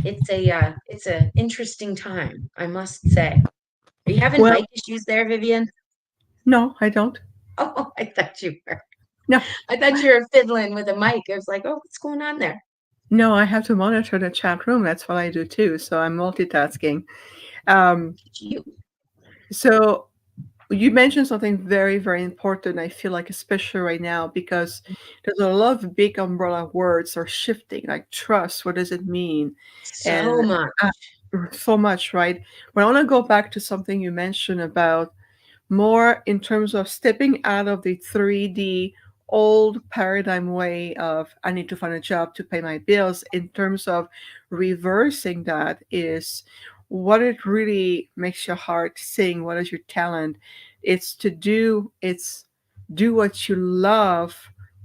it's an interesting time, I must say. Are you having mic issues there, Vivian? No, I don't. Oh, I thought you were. No. I thought you were fiddling with a mic. I was like, oh, what's going on there? No, I have to monitor the chat room. That's what I do too. So I'm multitasking. So you mentioned something very, very important. I feel like, especially right now, because there's a lot of big umbrella words are shifting, like trust. What does it mean? So much. So much, right? But I want to go back to something you mentioned about more in terms of stepping out of the 3D old paradigm way of I need to find a job to pay my bills, in terms of reversing that is what it really makes your heart sing. What is your talent? It's do what you love,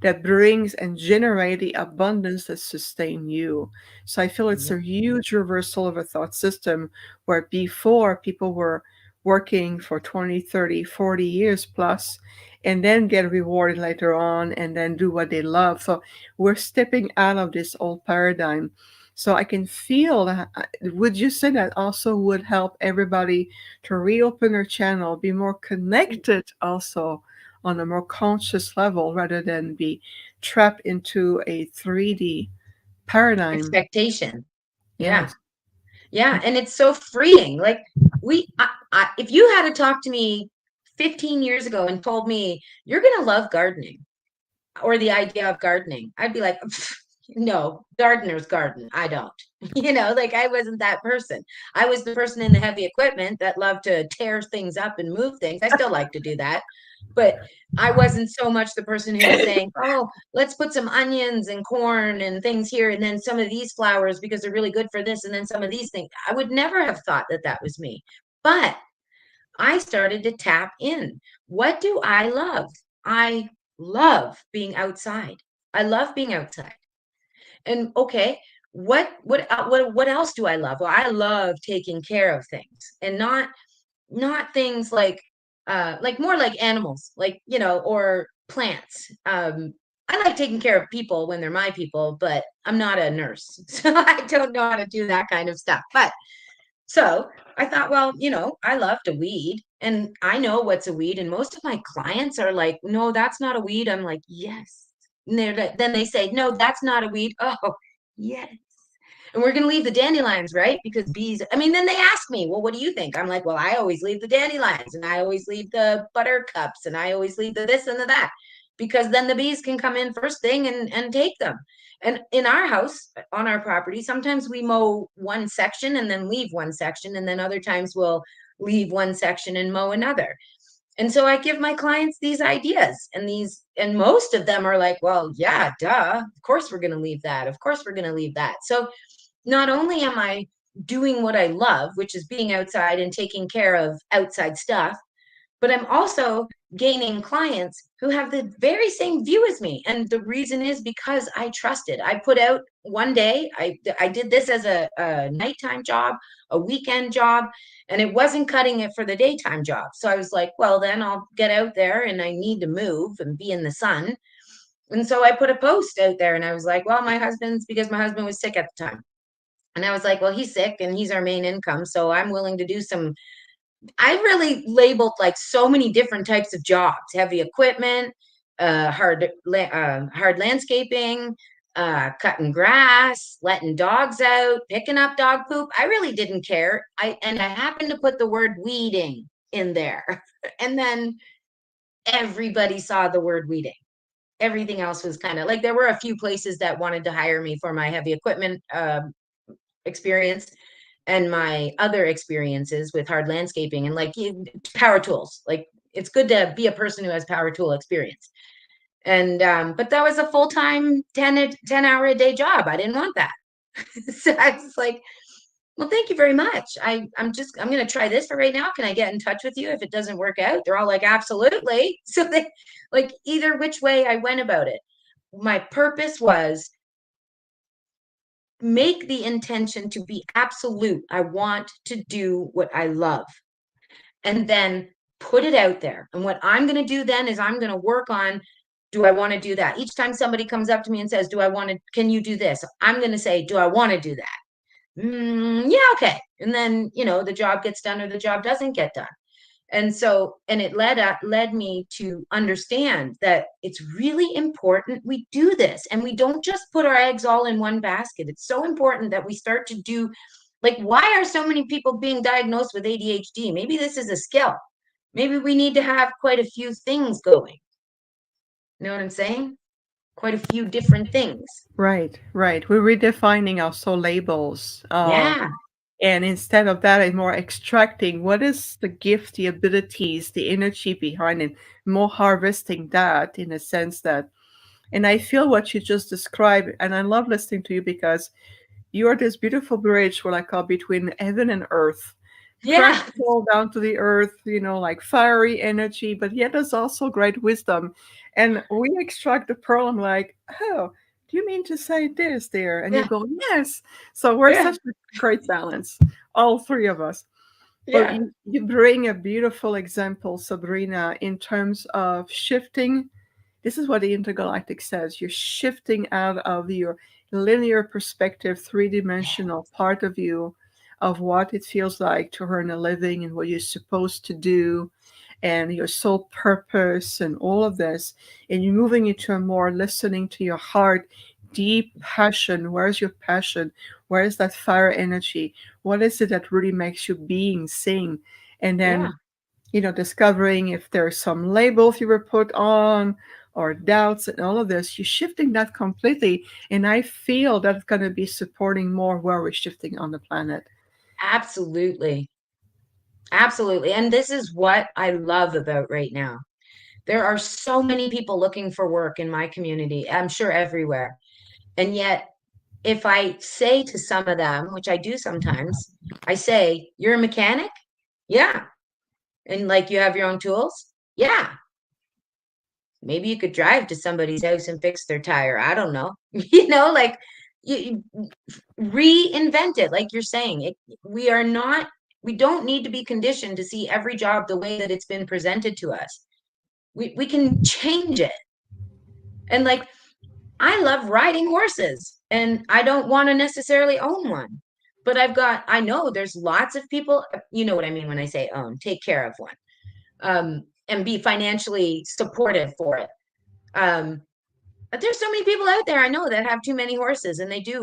that brings and generate the abundance that sustain you. So I feel it's a huge reversal of a thought system, where before people were working for 20, 30, 40 years plus, and then get rewarded later on and then do what they love. So we're stepping out of this old paradigm. So I can feel that. Would you say that also would help everybody to reopen their channel, be more connected also on a more conscious level, rather than be trapped into a 3D paradigm? Expectation. Yes. Yeah. And it's so freeing. Like if you had to talk to me 15 years ago and told me you're going to love gardening or the idea of gardening, I'd be like, No, gardener's garden. I don't. Like I wasn't that person. I was the person in the heavy equipment that loved to tear things up and move things. I still like to do that. But I wasn't so much the person who was saying, oh, let's put some onions and corn and things here, and then some of these flowers because they're really good for this, and then some of these things. I would never have thought that that was me. But I started to tap in. What do I love? I love being outside. I love being outside. And okay, what else do I love? Well, I love taking care of things, and not things like more like animals, like, or plants. I like taking care of people when they're my people, but I'm not a nurse. So I don't know how to do that kind of stuff. But so I thought, well, I love to weed and I know what's a weed. And most of my clients are like, no, that's not a weed. I'm like, yes. And then they say, no, that's not a weed. Oh, yes. And we're going to leave the dandelions, right? Because bees, I mean, then they ask me, well, what do you think? I'm like, well, I always leave the dandelions and I always leave the buttercups and I always leave the this and the that, because then the bees can come in first thing and take them. And in our house, on our property, sometimes we mow one section and then leave one section. And then other times we'll leave one section and mow another. And so I give my clients these ideas, and most of them are like, well, yeah, duh. Of course we're going to leave that. Of course we're going to leave that. So not only am I doing what I love, which is being outside and taking care of outside stuff, but I'm also gaining clients who have the very same view as me. And the reason is because I trusted. I put out one day, I did this as a nighttime job, a weekend job, and it wasn't cutting it for the daytime job. So I was like, well, then I'll get out there and I need to move and be in the sun. And so I put a post out there and I was like, well, because my husband was sick at the time. And I was like, well, he's sick and he's our main income. So I'm willing to do I really labeled like so many different types of jobs: heavy equipment, hard landscaping, cutting grass, letting dogs out, picking up dog poop. I really didn't care. I happened to put the word weeding in there. And then everybody saw the word weeding. Everything else was kind of like, there were a few places that wanted to hire me for my heavy equipment experience and my other experiences with hard landscaping and like power tools. Like it's good to be a person who has power tool experience. And but that was a full-time 10 hour a day job. I didn't want that. So I was like, well, thank you very much. I'm going to try this for right now. Can I get in touch with you if it doesn't work out? They're all like, absolutely. So they, like, either which way I went about it, my purpose was make the intention to be absolute. I want to do what I love, and then put it out there. And what I'm going to do then is I'm going to work on, do I want to do that? Each time somebody comes up to me and says, can you do this? I'm going to say, do I want to do that? Yeah, okay. And then, the job gets done or the job doesn't get done. And so, and it led me to understand that it's really important we do this, and we don't just put our eggs all in one basket. It's so important that we start to do, like, why are so many people being diagnosed with ADHD? Maybe this is a skill. Maybe we need to have quite a few things going. You know what I'm saying? Quite a few different things. Right, right. We're redefining also labels. Yeah. And instead of that, it's more extracting what is the gift, the abilities, the energy behind it, more harvesting that in a sense that, and I feel what you just described, and I love listening to you because you are this beautiful bridge, what I call between heaven and earth. Yeah. Practical down to the earth, like fiery energy, but yet there's also great wisdom. And we extract the pearl. I'm like, oh, do you mean to say this there? And you Yeah. go, yes. So we're Yeah. such a great balance, all three of us. But Yeah. you bring a beautiful example, Sabrina, in terms of shifting. This is what the intergalactic says. You're shifting out of your linear perspective, three-dimensional part of you, of what it feels like to earn a living and what you're supposed to do and your soul purpose and all of this. And you're moving into a more listening to your heart, deep passion. Where's your passion? Where is that fire energy? What is it that really makes you being, sing? And Yeah. then discovering if there's some labels you were put on, or doubts and all of this, you're shifting that completely. And I feel that's going to be supporting more where we're shifting on the planet. Absolutely. Absolutely. And this is what I love about right now. There are so many people looking for work in my community, I'm sure everywhere. And yet, if I say to some of them, which I do sometimes, I say, "You're a mechanic?" "Yeah." "And like you have your own tools?" "Yeah." "Maybe you could drive to somebody's house and fix their tire. I don't know." Like you reinvent it, like you're saying. We are not, we don't need to be conditioned to see every job the way that it's been presented to us. We can change it. And like, I love riding horses and I don't want to necessarily own one. But I know there's lots of people, you know what I mean when I say own, take care of one, and be financially supportive for it. Um, but there's so many people out there I know that have too many horses, and they do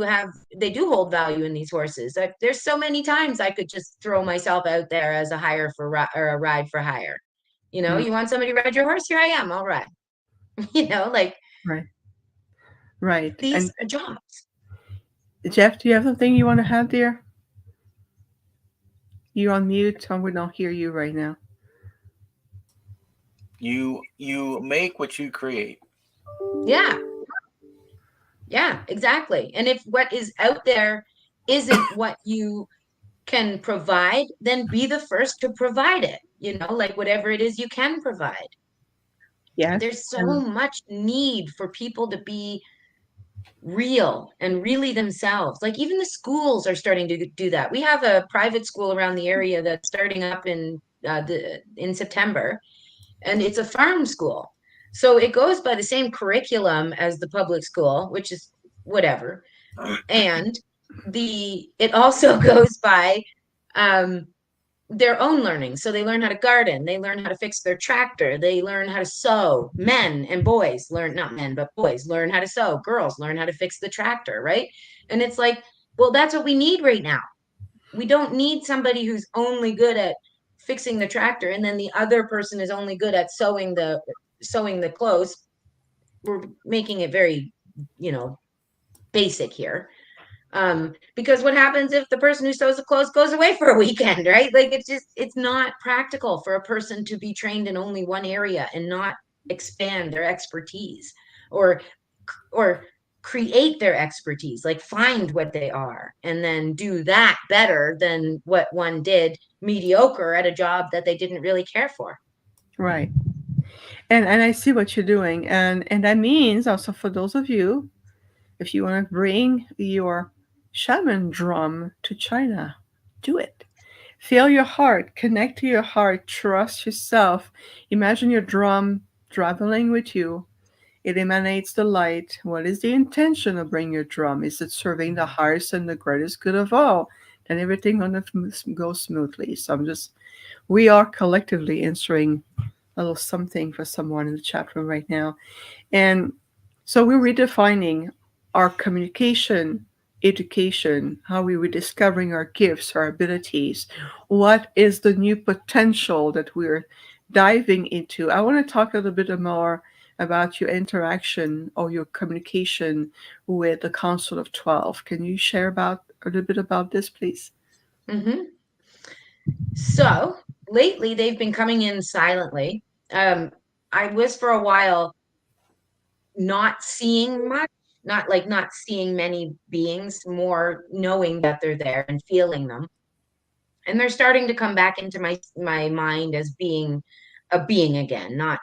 hold value in these horses. There's so many times I could just throw myself out there as a hire for or a ride for hire. Mm, You want somebody to ride your horse? Here I am. All right. Like right, right. these And are jobs. Jeff, do you have something you want to have there? You're on mute, and we don't hear you right now. You make what you create. Yeah. Yeah, exactly. And if what is out there isn't what you can provide, then be the first to provide it, like whatever it is you can provide. Yes. There's so And much need for people to be real and really themselves. Like even the schools are starting to do that. We have a private school around the area that's starting up in September, and it's a farm school. So it goes by the same curriculum as the public school, which is whatever. And it also goes by um, their own learning. So they learn how to garden, they learn how to fix their tractor, they learn how to sew. Men and boys learn, not men, but boys learn how to sew. Girls learn how to fix the tractor, right? And it's like, well, that's what we need right now. We don't need somebody who's only good at fixing the tractor and then the other person is only good at sewing the clothes. We're making it very, basic here. Because what happens if the person who sews the clothes goes away for a weekend, right? Like it's not practical for a person to be trained in only one area and not expand their expertise or or create their expertise, like find what they are and then do that better than what one did mediocre at a job that they didn't really care for. right. And I see what you're doing. And that means also for those of you, if you want to bring your shaman drum to China, do it. Feel your heart, connect to your heart, trust yourself. Imagine your drum traveling with you. It emanates the light. What is the intention of bringing your drum? Is it serving the highest and the greatest good of all? Then everything going to go smoothly. So we are collectively answering a little something for someone in the chat room right now. And so we're redefining our communication, education, how we're rediscovering our gifts, our abilities. What is the new potential that we're diving into? I want to talk a little bit more about your interaction or your communication with the Council of 12. Can you share about a little bit about this, please? Mm-hmm. So lately they've been coming in silently. I was for a while not seeing much, not seeing many beings, more knowing that they're there and feeling them. And they're starting to come back into my mind as being a being again, not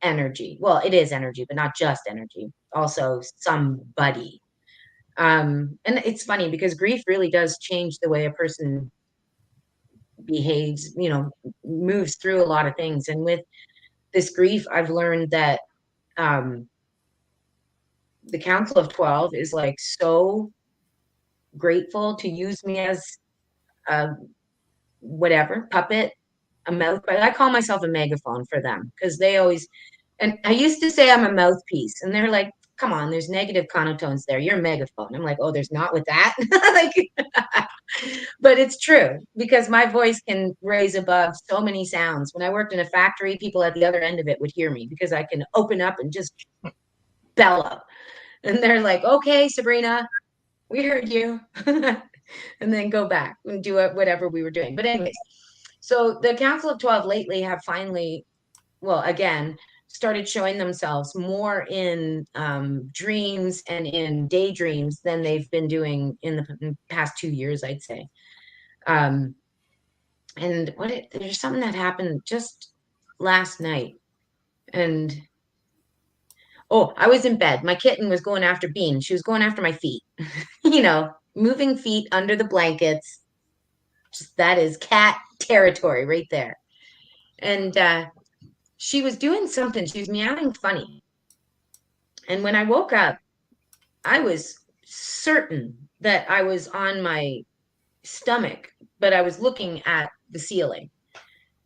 energy. Well, it is energy, but not just energy. Also somebody. And it's funny because grief really does change the way a person behaves, moves through a lot of things. And with this grief, I've learned that um, the Council of 12 is like so grateful to use me as a whatever puppet, a mouth. But I call myself a megaphone for them because they always. And I used to say I'm a mouthpiece, and they're like, come on, there's negative conotones there. You're a megaphone. I'm like, oh, there's not with that. Like, but it's true because my voice can raise above so many sounds. When I worked in a factory, people at the other end of it would hear me because I can open up and just bellow. And they're like, okay, Sabrina, we heard you. And then go back and do whatever we were doing. But anyways, so the Council of 12 lately have finally, well, again, started showing themselves more in dreams and in daydreams than they've been doing in the past 2 years, I'd say. And there's something that happened just last night. And oh, I was in bed. My kitten was going after Bean. She was going after my feet, moving feet under the blankets. Just, that is cat territory right there. And she was doing something. She was meowing funny. And when I woke up, I was certain that I was on my stomach, but I was looking at the ceiling.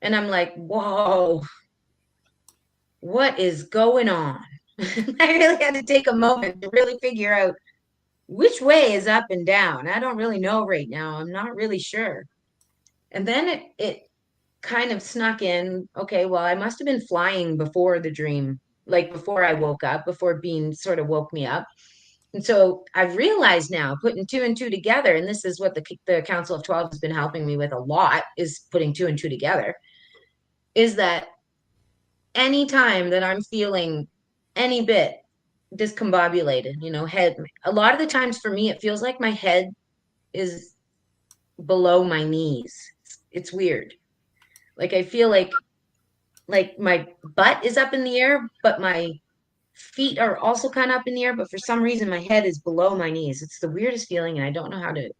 And I'm like, whoa, what is going on? I really had to take a moment to really figure out which way is up and down. I don't really know right now. I'm not really sure. And then it kind of snuck in. Okay, well, I must have been flying before the dream, like before I woke up, before Bean sort of woke me up. And so I've realized now, putting two and two together, and this is what the Council of 12 has been helping me with a lot, is putting two and two together, is that any time that I'm feeling any bit discombobulated, head, a lot of the times for me, it feels like my head is below my knees. It's weird. Like I feel like my butt is up in the air, but my feet are also kind of up in the air, but for some reason my head is below my knees. It's the weirdest feeling, and I don't know how to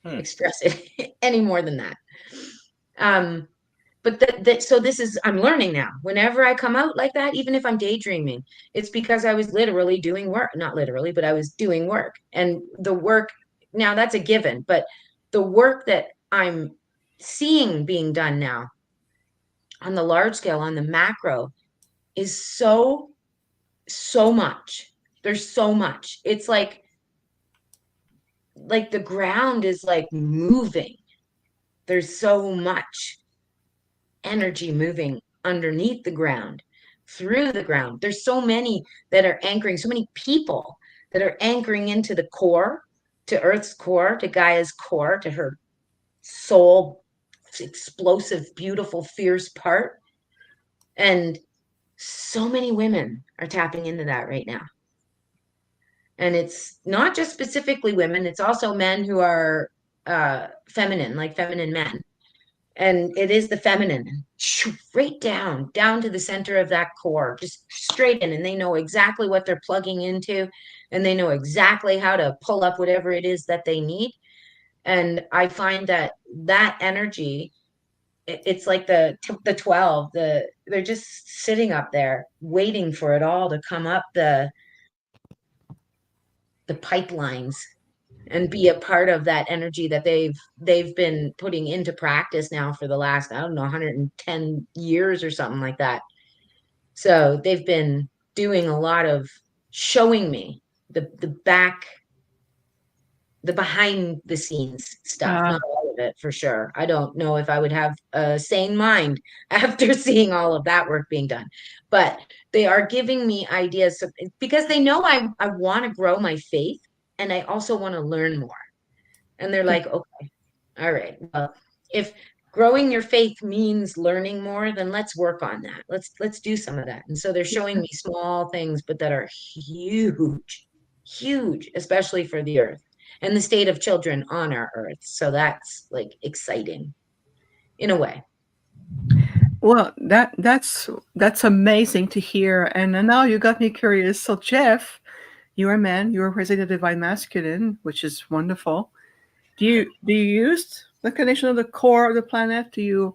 express it any more than that. But so this is, I'm learning now. Whenever I come out like that, even if I'm daydreaming, it's because I was literally doing work. Not literally, but I was doing work. And the work, now that's a given, but the work that I'm seeing being done now on the large scale, on the macro, is so much. There's so much. It's like the ground is like moving. There's so much energy moving underneath the ground, through the ground. There's so many that are anchoring, so many people that are anchoring into the core, to Earth's core, to Gaia's core, to her soul, explosive, beautiful, fierce part. And so many women are tapping into that right now. And it's not just specifically women, it's also men who are feminine, like feminine men. And it is the feminine, straight down to the center of that core, just straight in. And they know exactly what they're plugging into, and they know exactly how to pull up whatever it is that they need. And I find that energy, it's like the 12, they're just sitting up there waiting for it all to come up the pipelines and be a part of that energy that they've been putting into practice now for the last, I don't know, 110 years or something like that. So they've been doing a lot of showing me the behind the scenes stuff, not all of it for sure. I don't know if I would have a sane mind after seeing all of that work being done, but they are giving me ideas because they know I want to grow my faith, and I also want to learn more. And they're like, okay, all right, well, if growing your faith means learning more, then let's work on that. Let's do some of that. And so they're showing me small things, but that are huge, especially for the earth and the state of children on our earth. So that's like exciting in a way. Well, that's amazing to hear. And now you got me curious. So, Jeff, you're a man. You're representing the divine masculine, which is wonderful. Do you use the connection of the core of the planet? Do you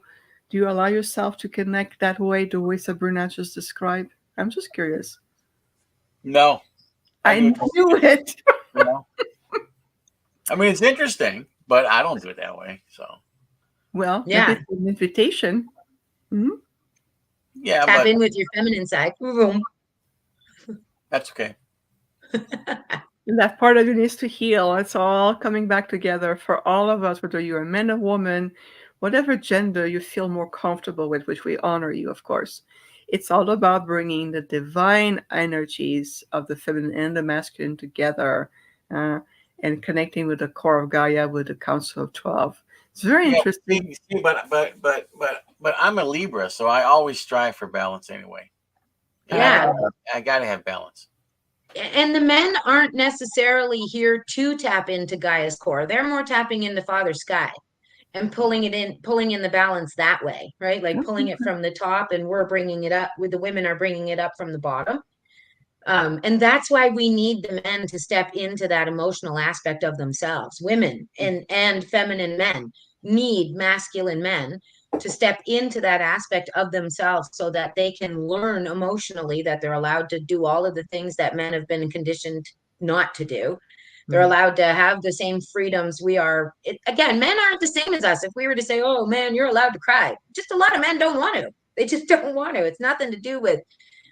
allow yourself to connect that way, the way Sabrina just described? I'm just curious. No. I knew it. You know? I mean, it's interesting, but I don't do it that way. So, well, yeah, maybe it's an invitation. Mm-hmm. Yeah, tap in with your feminine side. Boom. That's okay. And that part of you needs to heal. It's all coming back together for all of us, whether you're a man or woman, whatever gender you feel more comfortable with, which we honor you, of course. It's all about bringing the divine energies of the feminine and the masculine together, uh, and connecting with the core of Gaia with the Council of 12. It's very Yeah, interesting. but I'm a Libra, so I always strive for balance anyway. And Yeah. I gotta have balance. And the men aren't necessarily here to tap into Gaia's core. They're more tapping into Father Sky and pulling in the balance that way, right? Like pulling it from the top, and we're bringing it up. With the women are bringing it up from the bottom. And that's why we need the men to step into that emotional aspect of themselves. Women and feminine men need masculine men to step into that aspect of themselves so that they can learn emotionally that they're allowed to do all of the things that men have been conditioned not to do. They're allowed to have the same freedoms we are. Again, men aren't the same as us. If we were to say, oh man, you're allowed to cry, just a lot of men don't want to. They just don't want to. It's nothing to do with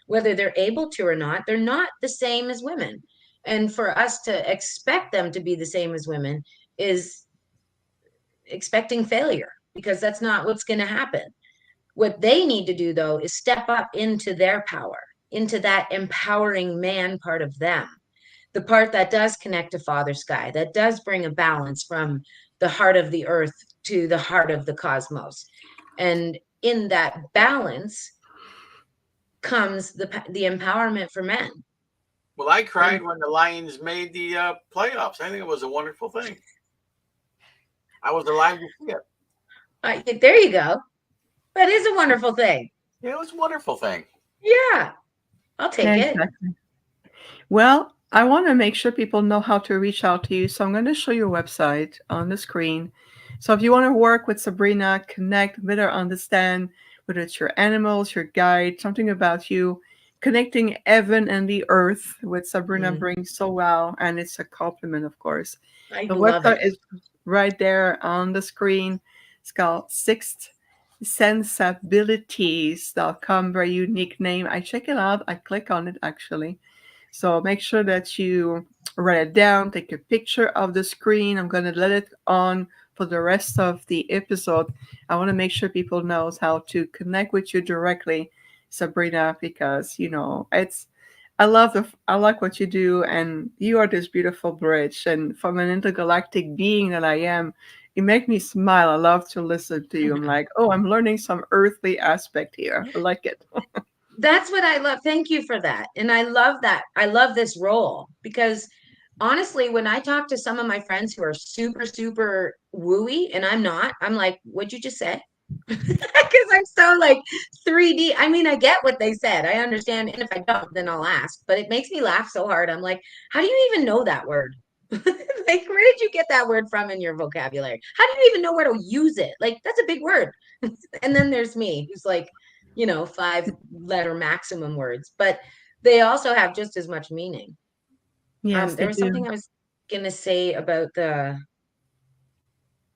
whether they're able to or not. They're not the same as women. And for us to expect them to be the same as women is expecting failure, because that's not what's going to happen. What they need to do, though, is step up into their power, into that empowering man part of them, the part that does connect to Father Sky, that does bring a balance from the heart of the earth to the heart of the cosmos. And in that balance comes the empowerment for men. Well, I cried when the Lions made the playoffs. I think it was a wonderful thing. I was alive to see it. There you go. That is a wonderful thing. Yeah, it was a wonderful thing. Yeah, I'll take it. Well, I want to make sure people know how to reach out to you. So I'm going to show your website on the screen. So if you want to work with Sabrina, connect, better understand whether it's your animals, your guide, something about you, connecting heaven and the earth with Sabrina brings so well. And it's a compliment, of course. I The love website it. is right there on the screen. It's called sixthsensibilities.com. Very unique name. I check it out. I click on it actually. So make sure that you write it down, take a picture of the screen. I'm going to let it on for the rest of the episode. I want to make sure people knows how to connect with you directly, Sabrina, because I like what you do, and you are this beautiful bridge. And from an intergalactic being that I am, you make me smile. I love to listen to you. I'm like, oh, I'm learning some earthly aspect here. I like it. That's what I love. Thank you for that. And I love that. I love this role because honestly, when I talk to some of my friends who are super, super wooey, and I'm not, I'm like, what'd you just say? Because I'm so like 3D. I mean, I get what they said. I understand. And if I don't, then I'll ask. But it makes me laugh so hard. I'm like, how do you even know that word? Like, where did you get that word from in your vocabulary? How do you even know where to use it? Like, that's a big word. And then there's me, who's like, 5-letter maximum words, but they also have just as much meaning. Yes, There they was do. something I was gonna say about the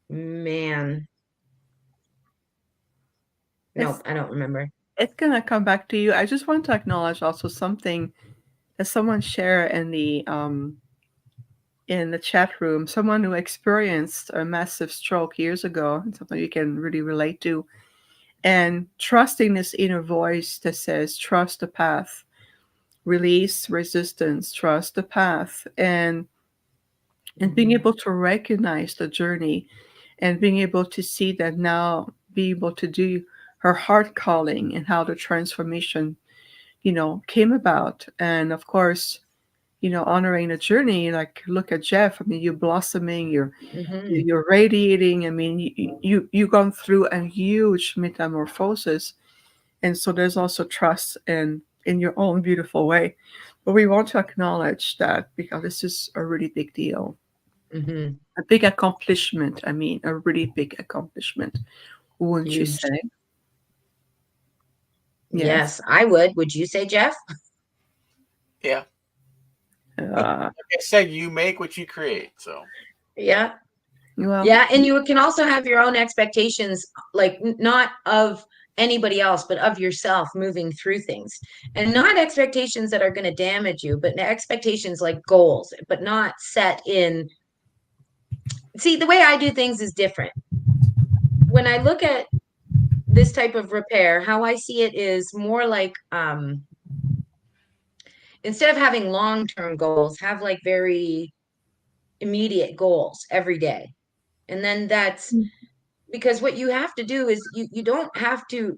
man. It's Nope, I don't remember. it's gonna come back to you. I just want to acknowledge also something that someone shared in the chat room. Someone who experienced a massive stroke years ago, and something you can really relate to. And trusting this inner voice that says, "Trust the path, release resistance, trust the path," and being able to recognize the journey, and being able to see that now, be able to do her heart calling and how the transformation came about. And of course, honoring the journey. Like, look at Jeff. I mean, you're blossoming, you're Mm-hmm. you're radiating. I mean, you've gone through a huge metamorphosis, and so there's also trust in your own beautiful way. But we want to acknowledge that because this is a really big deal, Mm-hmm. a big accomplishment. I mean, a really big accomplishment, wouldn't you Huge. say? Yes. Yes, I would. Would you say, Jeff? Yeah. Uh, Like I said, you make what you create. So Yeah. well, Yeah, and you can also have your own expectations, like not of anybody else, but of yourself moving through things. And not expectations that are going to damage you, but expectations like goals, but not set in. See, the way I do things is different. When I look at this type of repair, how I see it is more like instead of having long-term goals, have like very immediate goals every day. And then that's because what you have to do is you don't have to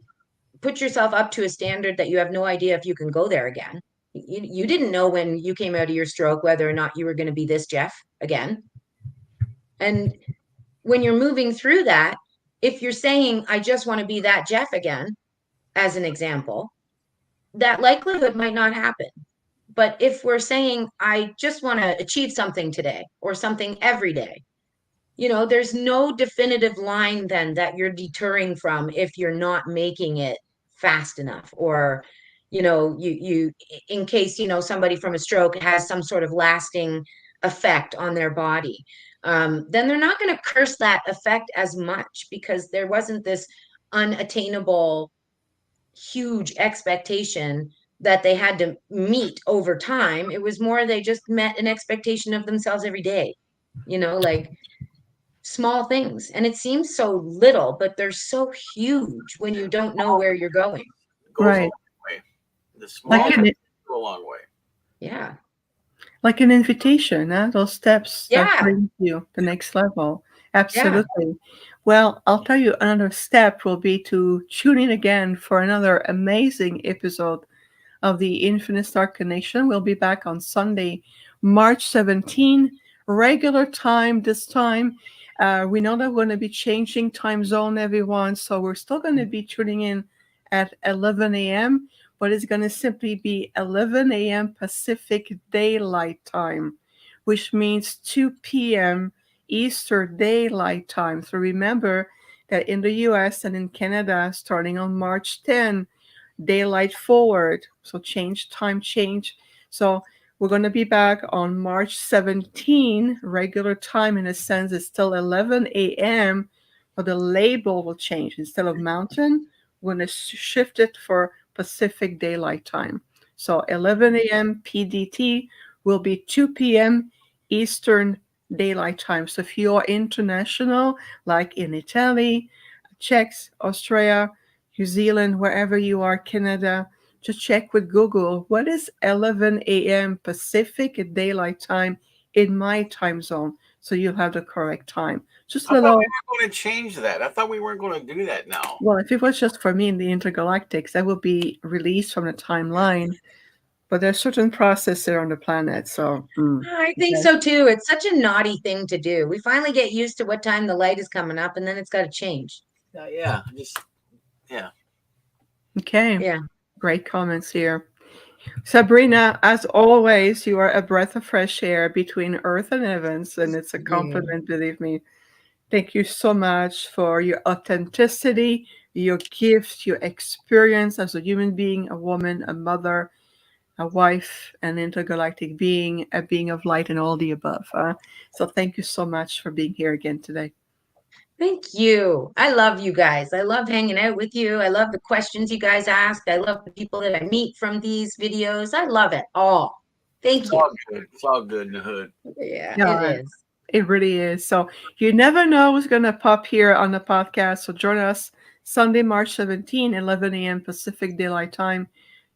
put yourself up to a standard that you have no idea if you can go there again. You didn't know when you came out of your stroke whether or not you were going to be this Jeff again. And when you're moving through that, if you're saying, I just want to be that Jeff again, as an example, that likelihood might not happen. But if we're saying, I just want to achieve something today or something every day, there's no definitive line then that you're deterring from if you're not making it fast enough, or you in case somebody from a stroke has some sort of lasting effect on their body, then they're not going to curse that effect as much because there wasn't this unattainable huge expectation that they had to meet over time. It was more they just met an expectation of themselves every day, like small things. And it seems so little, but they're so huge when you don't know where you're going. It goes a Right. long way. The small Like things an, go a long way. Yeah. like an invitation, huh? Those steps that Yeah. bring you the next level. Yeah. Absolutely. Well, I'll tell you another step will be to tune in again for another amazing episode of the Infinite Star Connection. We'll be back on Sunday, March 17, regular time this time. We know that we're going to be changing time zone, everyone, so we're still going to be tuning in at 11 a.m., but it's going to simply be 11 a.m. Pacific Daylight Time, which means 2 p.m. Eastern Daylight Time. So remember that in the US and in Canada, starting on March 10, daylight forward, so time change. So we're going to be back on March 17, regular time. In a sense, it's still 11 a.m., but the label will change. Instead of mountain, we're going to shift it for Pacific Daylight Time. So 11 a.m. PDT will be 2 p.m. Eastern Daylight Time. So if you're international, like in Italy, Czech, Austria, New Zealand, wherever you are, Canada, just check with Google what is 11 a.m. Pacific Daylight Time in my time zone, so you'll have the correct time. Just a I thought little. we were going to change that. I thought we weren't going to do that now. Well, if it was just for me in the intergalactics, that would be released from the timeline. But there's certain process there on the planet, so. I think Okay. so too. It's such a naughty thing to do. We finally get used to what time the light is coming up, and then it's got to change. Yeah. Okay. Yeah. Great comments here. Sabrina, as always, you are a breath of fresh air between earth and heavens, and it's a Yeah. compliment, believe me. Thank you so much for your authenticity, your gifts, your experience as a human being, a woman, a mother, a wife, an intergalactic being, a being of light, and all the above. So thank you so much for being here again today. Thank you. I love you guys. I love hanging out with you. I love the questions you guys ask. I love the people that I meet from these videos. I love it all. Thank It's you. all good. It's all good in the hood. Yeah, Yeah, it is. it really is. So you never know who's going to pop here on the podcast. So join us Sunday, March 17, 11 a.m. Pacific Daylight Time,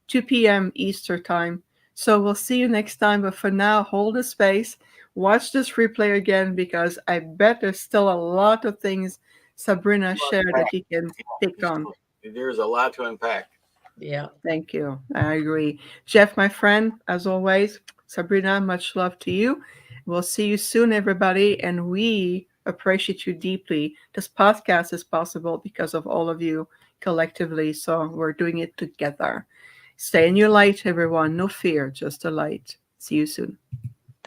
2 p.m. Eastern Time. So we'll see you next time. But for now, hold the space. Watch this replay again because I bet there's still a lot of things Sabrina shared that you can pick on. There's a lot to unpack. Yeah. Thank you. I agree. Jeff, my friend, as always, Sabrina, much love to you. We'll see you soon, everybody. And we appreciate you deeply. This podcast is possible because of all of you collectively. So we're doing it together. Stay in your light, everyone. No fear, just a light. See you soon.